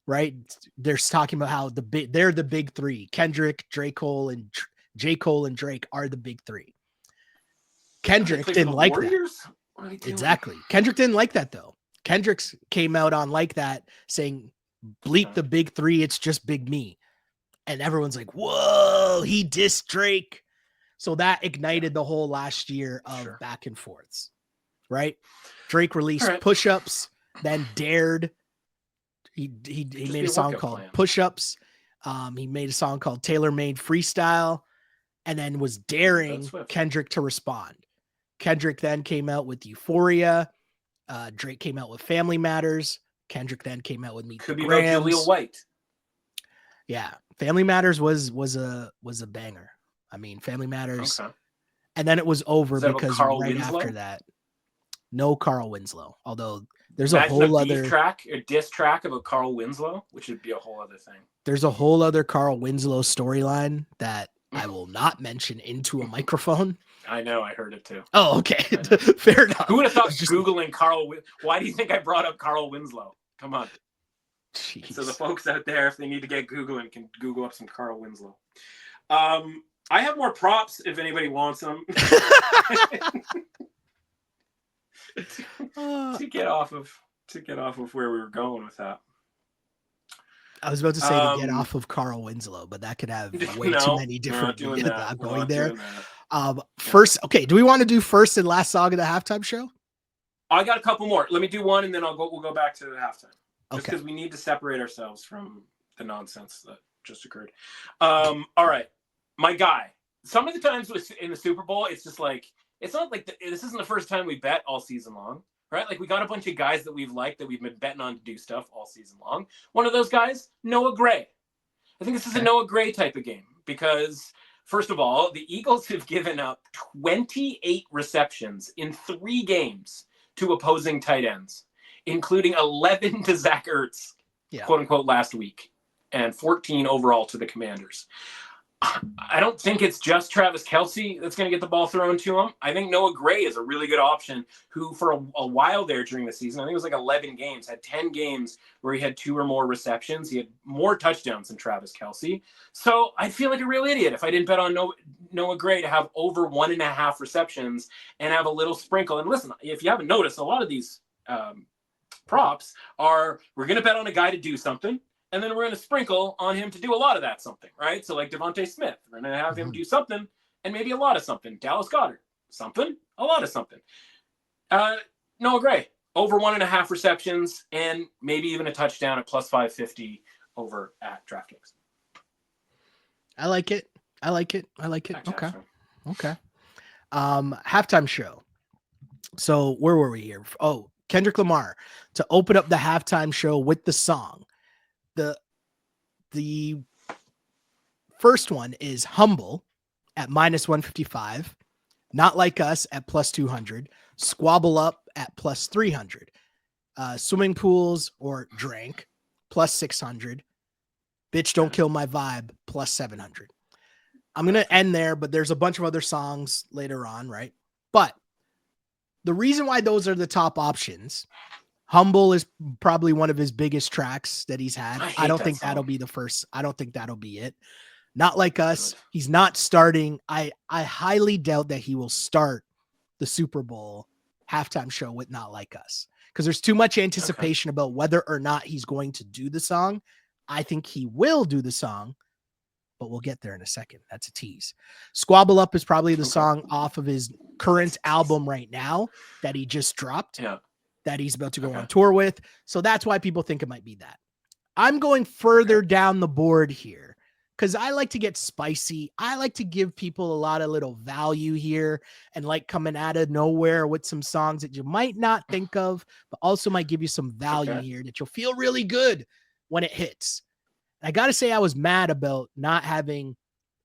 right? They're talking about how they're the big three. Kendrick, J. Cole, and Drake are the big three. Kendrick didn't like that. Exactly. Kendrick didn't like that, though. Kendrick came out on Like That saying, bleep the big three, it's just Big Me. And everyone's like, whoa, he dissed Drake. So that ignited the whole last year of back and forths, right? Drake released Push-Ups, then dared. He made a song called Push-Ups. He made a song called Tailor Made Freestyle, and then was daring Kendrick to respond. Kendrick then came out with Euphoria. Drake came out with Family Matters. Kendrick then came out with Meet the Grams. About Julia White. Yeah, Family Matters was a banger. I mean, Family Matters, and then it was over because after that, no Carl Winslow. Although there's a whole other diss track about Carl Winslow, which would be a whole other thing. There's a whole other Carl Winslow storyline that I will not mention into a microphone. I know, I heard it too. Oh, okay, fair enough. Who would have thought Googling Carl? Why do you think I brought up Carl Winslow? Come on. Jeez. So the folks out there, if they need to get Googling, can Google up some Carl Winslow. I have more props if anybody wants them. to get off of where we were going with that. I was about to say to get off of Carl Winslow, but that could have way too many different. I'm going there. First, okay. Do we want to do first and last song of the halftime show? I got a couple more. Let me do one, and then we'll go back to the halftime. Just because we need to separate ourselves from the nonsense that just occurred. All right. My guy. Some of the times in the Super Bowl, it's just like, it's not like this isn't the first time we bet all season long, right? Like, we got a bunch of guys that we've liked that we've been betting on to do stuff all season long. One of those guys, Noah Gray. I think this is a Noah Gray type of game because, first of all, the Eagles have given up 28 receptions in 3 games to opposing tight ends, including 11 to Zach Ertz, quote unquote, last week, and 14 overall to the Commanders. I don't think it's just Travis Kelce that's going to get the ball thrown to him. I think Noah Gray is a really good option who, for a while there during the season, I think it was like 11 games, had 10 games where he had 2 or more receptions. He had more touchdowns than Travis Kelce. So I feel like a real idiot if I didn't bet on Noah Gray to have over 1.5 receptions and have a little sprinkle. And listen, if you haven't noticed, a lot of these props are, we're going to bet on a guy to do something, and then we're going to sprinkle on him to do a lot of that something, right? So like Devontae Smith, we're going to have him do something and maybe a lot of something. Dallas Goedert, something, a lot of something. Noah Gray, over 1.5 receptions and maybe even a touchdown at plus 550 over at DraftKings. I like it. Okay. Halftime show. So where were we here? Oh, Kendrick Lamar to open up the halftime show with the song. The first one is Humble at -155, Not Like Us at plus 200, Squabble Up at plus 300, Swimming Pools or Drank plus 600, Bitch Don't Kill My Vibe plus 700. I'm going to end there, but there's a bunch of other songs later on, right? But the reason why those are the top options, Humble is probably one of his biggest tracks that he's had. I don't think that'll be the first. I don't think that'll be it. Not Like Us. He's not starting. I highly doubt that he will start the Super Bowl halftime show with Not Like Us because there's too much anticipation about whether or not he's going to do the song. I think he will do the song, but we'll get there in a second. That's a tease. Squabble Up is probably the song off of his current album right now that he just dropped. Yeah. That he's about to go on tour with. So that's why people think it might be that. I'm going further down the board here because I like to get spicy. I like to give people a lot of little value here and like coming out of nowhere with some songs that you might not think of, but also might give you some value here that you'll feel really good when it hits. I got to say I was mad about not having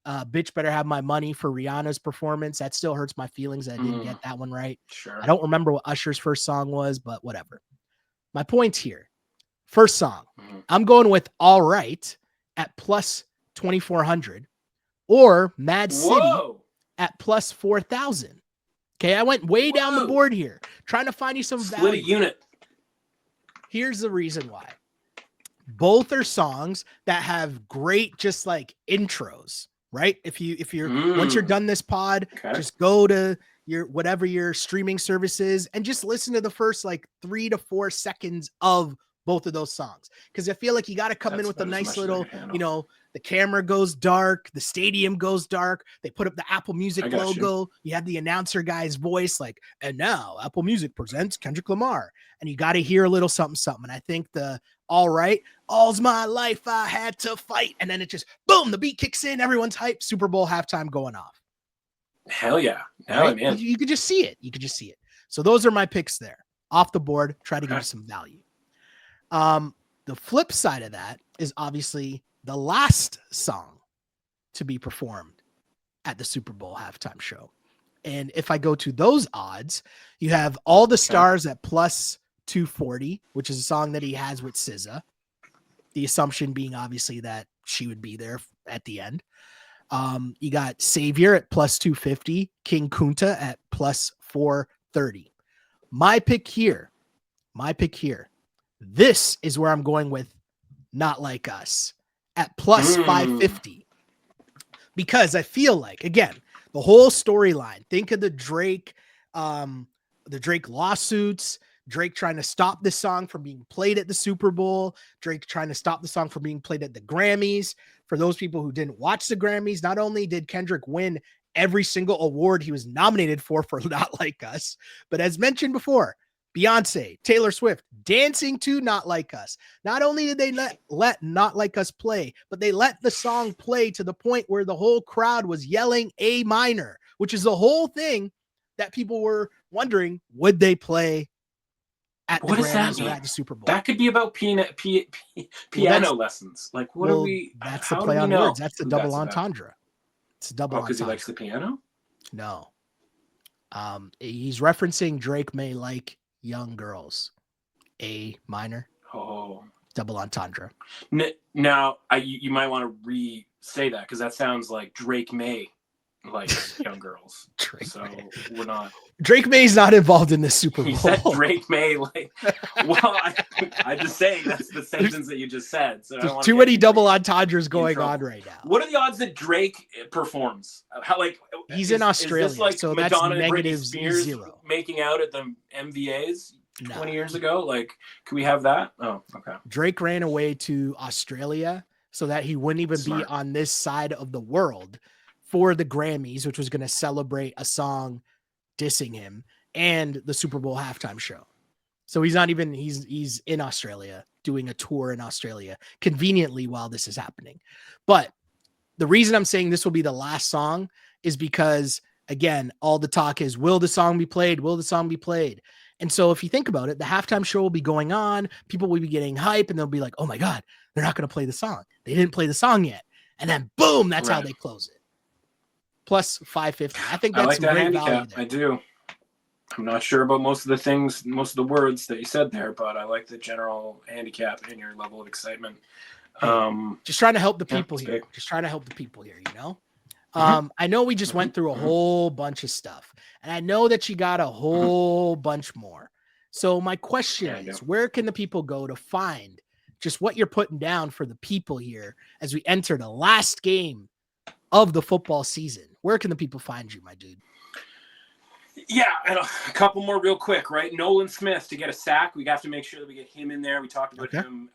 Bitch Better Have My Money for Rihanna's performance. That still hurts my feelings that I didn't get that one right. Sure. I don't remember what Usher's first song was, but whatever. My point's here. First song. I'm going with All Right at plus 2,400 or Mad City at plus 4,000. Okay, I went way down the board here, trying to find you some value. Split a unit. Here's the reason why. Both are songs that have great just like intros. Right? If you're once you're done this pod, just go to your whatever your streaming service is and just listen to the first like 3 to 4 seconds of both of those songs. Because I feel like you got to come in with a nice little, the camera goes dark, the stadium goes dark. They put up the Apple Music logo. You have the announcer guy's voice, like, and now Apple Music presents Kendrick Lamar, and you got to hear a little something. And I think the All Right, all's my life I had to fight, and then it just boom, the beat kicks in, everyone's hyped, Super Bowl halftime going off. Hell yeah. Right? Man. You could just see it. So those are my picks there. Off the board, try to give you some value. The flip side of that is obviously the last song to be performed at the Super Bowl halftime show. And if I go to those odds, you have All the Stars at plus 240, which is a song that he has with SZA. The assumption being obviously that she would be there at the end. You got Savior at plus 250, King Kunta at plus 430. My pick here. This is where I'm going with Not Like Us at plus 550. Because I feel like, again, the whole storyline, think of the Drake lawsuits, Drake trying to stop this song from being played at the Super Bowl, Drake trying to stop the song from being played at the Grammys. For those people who didn't watch the Grammys, not only did Kendrick win every single award he was nominated for Not Like Us, but as mentioned before, Beyonce, Taylor Swift, dancing to Not Like Us. Not only did they let Not Like Us play, but they let the song play to the point where the whole crowd was yelling A minor, which is the whole thing that people were wondering, would they play at the Grammys or at the Super Bowl? That could be about piano lessons. Like, what are we? That's the play on words. That's the double entendre. It's a double entendre. Because he likes the piano? No. He's referencing Drake may like young girls. A minor. Oh. double entendre. Now, you might want to re-say that because that sounds like Drake May likes young girls. We're not. Drake May's not involved in this Super Bowl. You said Drake May, like, well, I'm just saying that's the sentence that you just said. So there's too many double entendres going on right now. What are the odds that Drake performs? How, like, he's in Australia, is this like so Madonna that's and Britney negative Spears 0. making out at the MVAs 20 years ago? Like, can we have that? Oh, okay. Drake ran away to Australia so that he wouldn't even be on this side of the world for the Grammys, which was going to celebrate a song dissing him and the Super Bowl halftime show. So he's not even, he's in Australia doing a tour in Australia conveniently while this is happening. But the reason I'm saying this will be the last song is because, again, all the talk is, will the song be played? Will the song be played? And so if you think about it, the halftime show will be going on, people will be getting hype, and they'll be like, oh my God, they're not going to play the song. They didn't play the song yet. And then boom, that's how they close it. Plus 550. I think that's some great value there. I do. I'm not sure about most of the things, most of the words that you said there, but I like the general handicap and your level of excitement. Just trying to help the people here. Just trying to help the people here, you know? I know we just went through a whole bunch of stuff, and I know that you got a whole bunch more. So my question is, where can the people go to find just what you're putting down for the people here as we enter the last game of the football season? Where can the people find you, my dude? Yeah, and a couple more real quick, right? Nolan Smith to get a sack. We have to make sure that we get him in there. We talked about him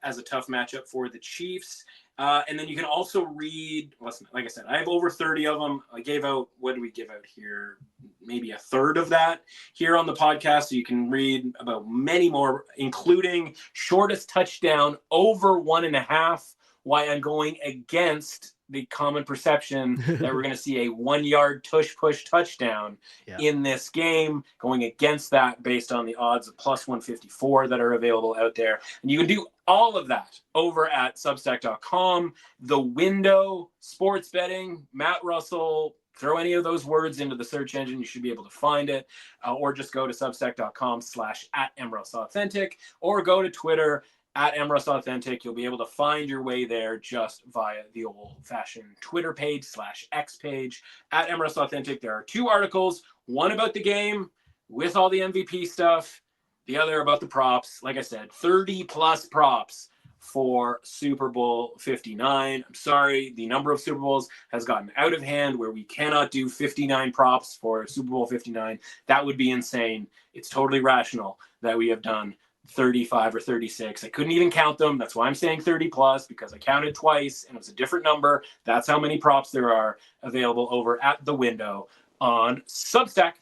as a tough matchup for the Chiefs. And then you can also read, listen, like I said, I have over 30 of them. I gave out, what do we give out here? Maybe a third of that here on the podcast. So you can read about many more, including shortest touchdown over 1.5, why I'm going against the common perception that we're going to see a 1-yard tush-push touchdown in this game, going against that based on the odds of plus 154 that are available out there. And you can do all of that over at Substack.com. The Window, sports betting, Matt Russell, throw any of those words into the search engine. You should be able to find it. Or just go to Substack.com/@MRussAuthentic, or go to Twitter @MRussAuthentic. You'll be able to find your way there just via the old-fashioned Twitter page /X page @MRussAuthentic. There are 2 articles, one about the game with all the MVP stuff, the other about the props. Like I said, 30-plus props for Super Bowl 59. I'm sorry, the number of Super Bowls has gotten out of hand where we cannot do 59 props for Super Bowl 59. That would be insane. It's totally rational that we have done 35 or 36. I couldn't even count them. That's why I'm saying 30 plus, because I counted twice and it was a different number. That's how many props there are available over at the Window on Substack.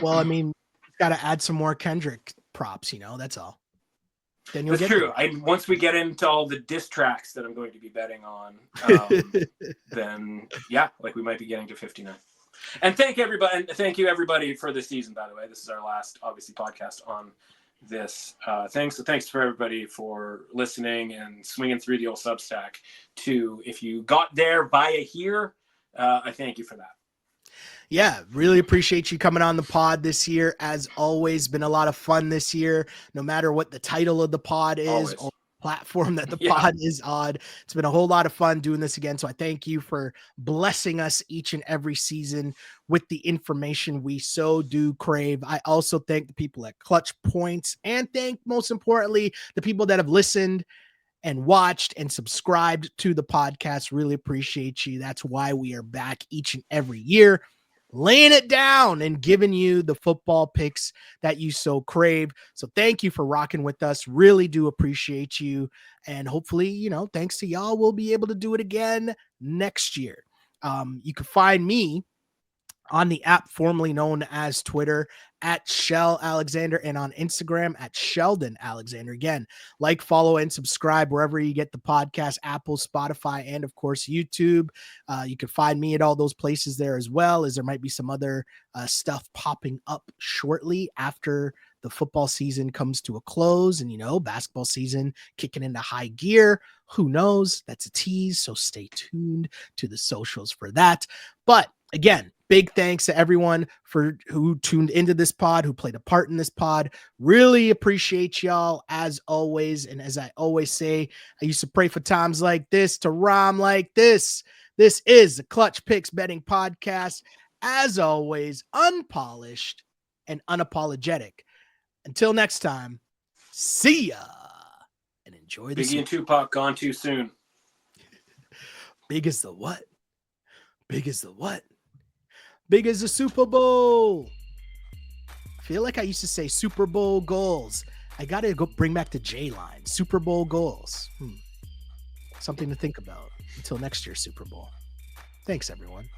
Well, I mean, got to add some more Kendrick props, you know, that's all. Then you'll That's get true. Once we get into all the diss tracks that I'm going to be betting on, then yeah, like we might be getting to 59. And thank you everybody for this season, by the way. This is our last, obviously, podcast on this thing. So thanks for everybody for listening and swinging through the old Substack too. If you got there via here, I thank you for that. Yeah, really appreciate you coming on the pod this year. As always, been a lot of fun this year, no matter what the title of the pod is or platform that the pod is on. It's been a whole lot of fun doing this again. So I thank you for blessing us each and every season with the information we so do crave. I also thank the people at ClutchPoints, and thank, most importantly, the people that have listened and watched and subscribed to the podcast. Really appreciate you. That's why we are back each and every year, laying it down and giving you the football picks that you so crave. So thank you for rocking with us. Really do appreciate you. And hopefully, you know, thanks to y'all, we'll be able to do it again next year. You can find me on the app formerly known as Twitter @ShellAlexander, and on Instagram @Sheldon Alexander. Again, like, follow, and subscribe wherever you get the podcast, Apple, Spotify, and of course, YouTube. You can find me at all those places there, as well as there might be some other stuff popping up shortly after the football season comes to a close, and, you know, basketball season kicking into high gear. Who knows? That's a tease. So stay tuned to the socials for that. But Again, big thanks to everyone who tuned into this pod, who played a part in this pod. Really appreciate y'all as always. And as I always say, I used to pray for times like this to rhyme like this. This is the Clutch Picks Betting Podcast. As always, unpolished and unapologetic. Until next time, see ya and enjoy the Biggie and Tupac gone too soon. Big as the what? Big as the what? Big as the Super Bowl. I feel like I used to say Super Bowl goals. I got to go bring back the J line. Super Bowl goals. Something to think about until next year's Super Bowl. Thanks, everyone.